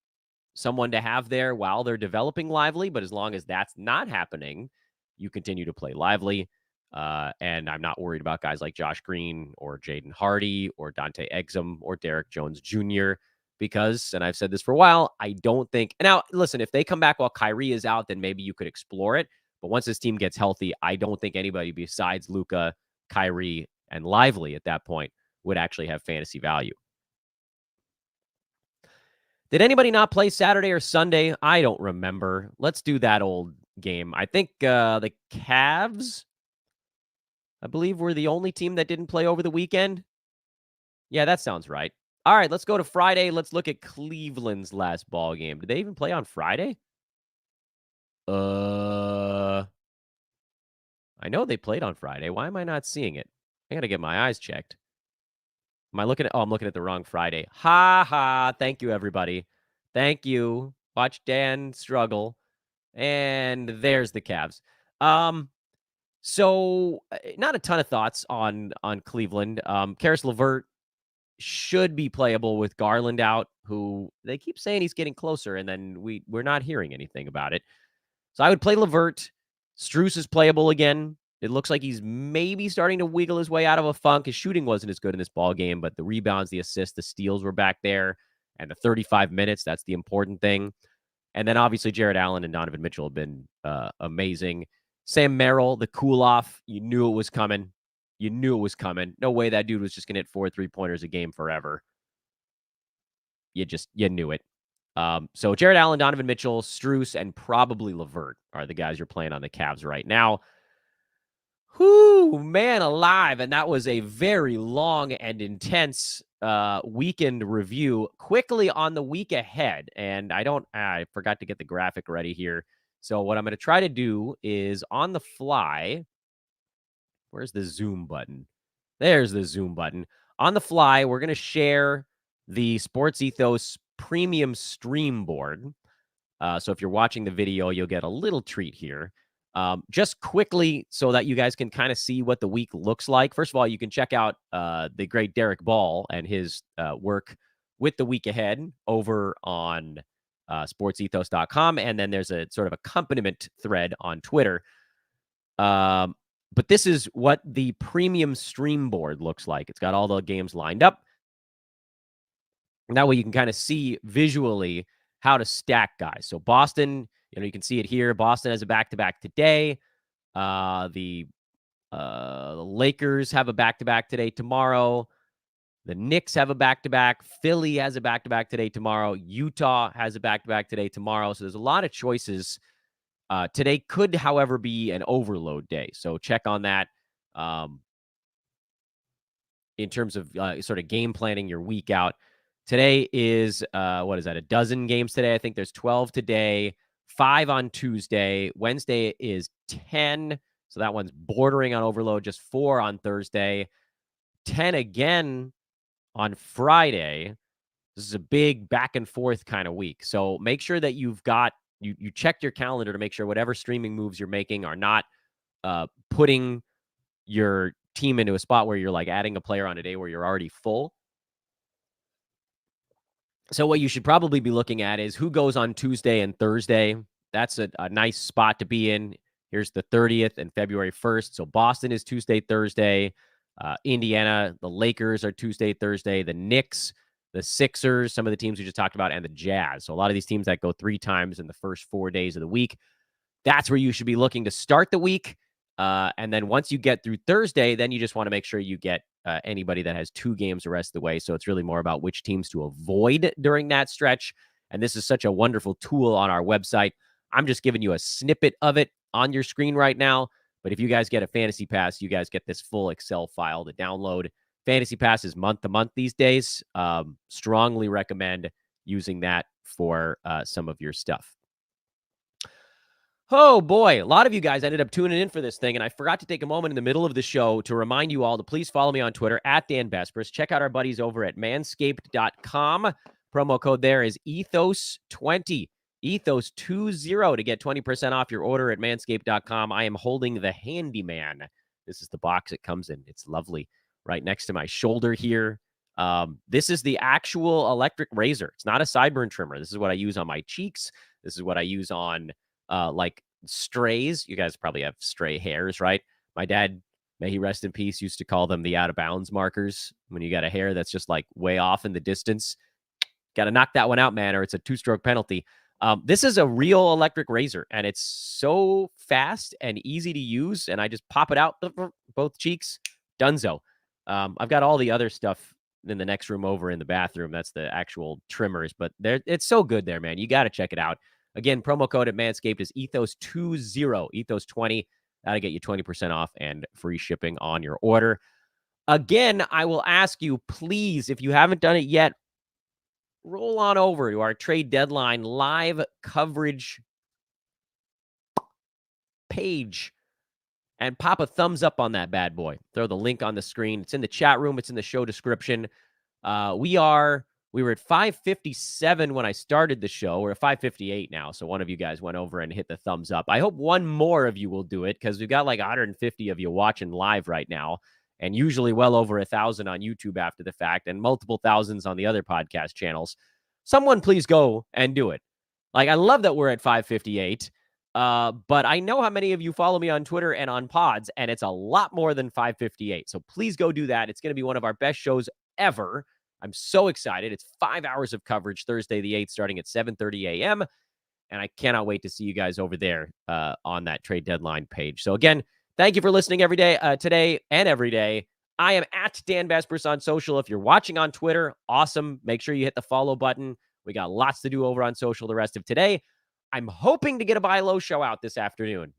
someone to have there while they're developing Lively. But as long as that's not happening, you continue to play Lively. And I'm not worried about guys like Josh Green or Jaden Hardy or Dante Exum or Derek Jones Jr. because, and I've said this for a while, I don't think. Now, listen, if they come back while Kyrie is out, then maybe you could explore it. But once this team gets healthy, I don't think anybody besides Luka, Kyrie, and Lively at that point would actually have fantasy value. Did anybody not play Saturday or Sunday? I don't remember. Let's do that old game. I think the Cavs, I believe, were the only team that didn't play over the weekend. Yeah, that sounds right. All right, let's go to Friday. Let's look at Cleveland's last ball game. Did they even play on Friday? I know they played on Friday. Why am I not seeing it? I got to get my eyes checked. Am I looking at, I'm looking at the wrong Friday. Ha ha. Thank you, everybody. Thank you. Watch Dan struggle. And there's the Cavs. So not a ton of thoughts on Cleveland. Karis LeVert should be playable with Garland out, who they keep saying he's getting closer, and then we're not hearing anything about it. So I would play LeVert. Strus is playable again. It looks like he's maybe starting to wiggle his way out of a funk. His shooting wasn't as good in this ball game, but the rebounds, the assists, the steals were back there, and the 35 minutes, that's the important thing. And then obviously Jared Allen and Donovan Mitchell have been amazing. Sam Merrill, the cool-off, you knew it was coming. You knew it was coming. No way that dude was just going to hit 4 3-pointers a game forever. You knew it. So Jared Allen, Donovan Mitchell, Strus, and probably LeVert are the guys you're playing on the Cavs right now. Whoo, man alive. And that was a very long and intense weekend review. Quickly on the week ahead. And I forgot to get the graphic ready here. So what I'm going to try to do is on the fly. Where's the zoom button? There's the zoom button. On the fly, we're going to share the Sports Ethos premium stream board. So if you're watching the video, you'll get a little treat here. Just quickly so that you guys can kind of see what the week looks like. First of all, you can check out the great Derek Ball and his work with the week ahead over on sportsethos.com. And then there's a sort of accompaniment thread on Twitter. But this is what the premium stream board looks like. It's got all the games lined up. And that way you can kind of see visually how to stack guys. So Boston, you can see it here. Boston has a back-to-back today. The Lakers have a back-to-back today, tomorrow. The Knicks have a back-to-back. Philly has a back-to-back today, tomorrow. Utah has a back-to-back today, tomorrow. So there's a lot of choices. Today could, however, be an overload day. So check on that in terms of sort of game planning your week out. Today is, what is that, a dozen games today? I think there's 12 today, 5 on Tuesday. Wednesday is 10. So that one's bordering on overload, just 4 on Thursday. 10 again on Friday. This is a big back and forth kind of week. So make sure that you've got, you check your calendar to make sure whatever streaming moves you're making are not putting your team into a spot where you're like adding a player on a day where you're already full. So what you should probably be looking at is who goes on Tuesday and Thursday. That's a nice spot to be in. Here's the 30th and February 1st. So Boston is Tuesday, Thursday. Indiana, the Lakers are Tuesday, Thursday. The Knicks, the Sixers, some of the teams we just talked about, and the Jazz. So a lot of these teams that go 3 times in the first 4 days of the week. That's where you should be looking to start the week. And then once you get through Thursday, then you just want to make sure you get anybody that has 2 games the rest of the way. So it's really more about which teams to avoid during that stretch. And this is such a wonderful tool on our website. I'm just giving you a snippet of it on your screen right now. But if you guys get a Fantasy Pass, you guys get this full Excel file to download. Fantasy Pass is month to month these days. Strongly recommend using that for some of your stuff. Oh, boy. A lot of you guys ended up tuning in for this thing, and I forgot to take a moment in the middle of the show to remind you all to please follow me on Twitter, @DanBesbris. Check out our buddies over at manscaped.com. Promo code there is Ethos20. Ethos20 to get 20% off your order at manscaped.com. I am holding the Handyman. This is the box it comes in. It's lovely. Right next to my shoulder here. This is the actual electric razor. It's not a sideburn trimmer. This is what I use on my cheeks. This is what I use on like strays. You guys probably have stray hairs, right? My dad, may he rest in peace, used to call them the out of bounds markers. When you got a hair that's just like way off in the distance, got to knock that one out, man, or it's a 2-stroke penalty. This is a real electric razor, and it's so fast and easy to use, and I just pop it out, both cheeks, donezo. I've got all the other stuff in the next room over in the bathroom. That's the actual trimmers, but it's so good there, man. You got to check it out. Again, promo code at Manscaped is Ethos20, Ethos20. That'll get you 20% off and free shipping on your order. Again, I will ask you, please, if you haven't done it yet, roll on over to our trade deadline live coverage page and pop a thumbs up on that bad boy. Throw the link on the screen. It's in the chat room. It's in the show description. We were at 557 when I started the show. We're at 558 now. So one of you guys went over and hit the thumbs up. I hope one more of you will do it because we've got like 150 of you watching live right now, and usually well over 1,000 on YouTube after the fact, and multiple thousands on the other podcast channels. Someone please go and do it. Like, I love that we're at 558, but I know how many of you follow me on Twitter and on pods, and it's a lot more than 558. So please go do that. It's going to be one of our best shows ever. I'm so excited. It's 5 hours of coverage Thursday the 8th, starting at 7:30 a.m., and I cannot wait to see you guys over there on that trade deadline page. So again, thank you for listening every day, today and every day. I am at Dan Vespers on social. If you're watching on Twitter, awesome. Make sure you hit the follow button. We got lots to do over on social the rest of today. I'm hoping to get a buy low show out this afternoon.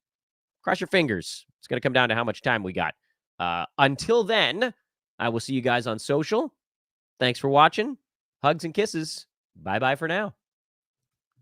Cross your fingers. It's going to come down to how much time we got. Until then, I will see you guys on social. Thanks for watching. Hugs and kisses. Bye-bye for now.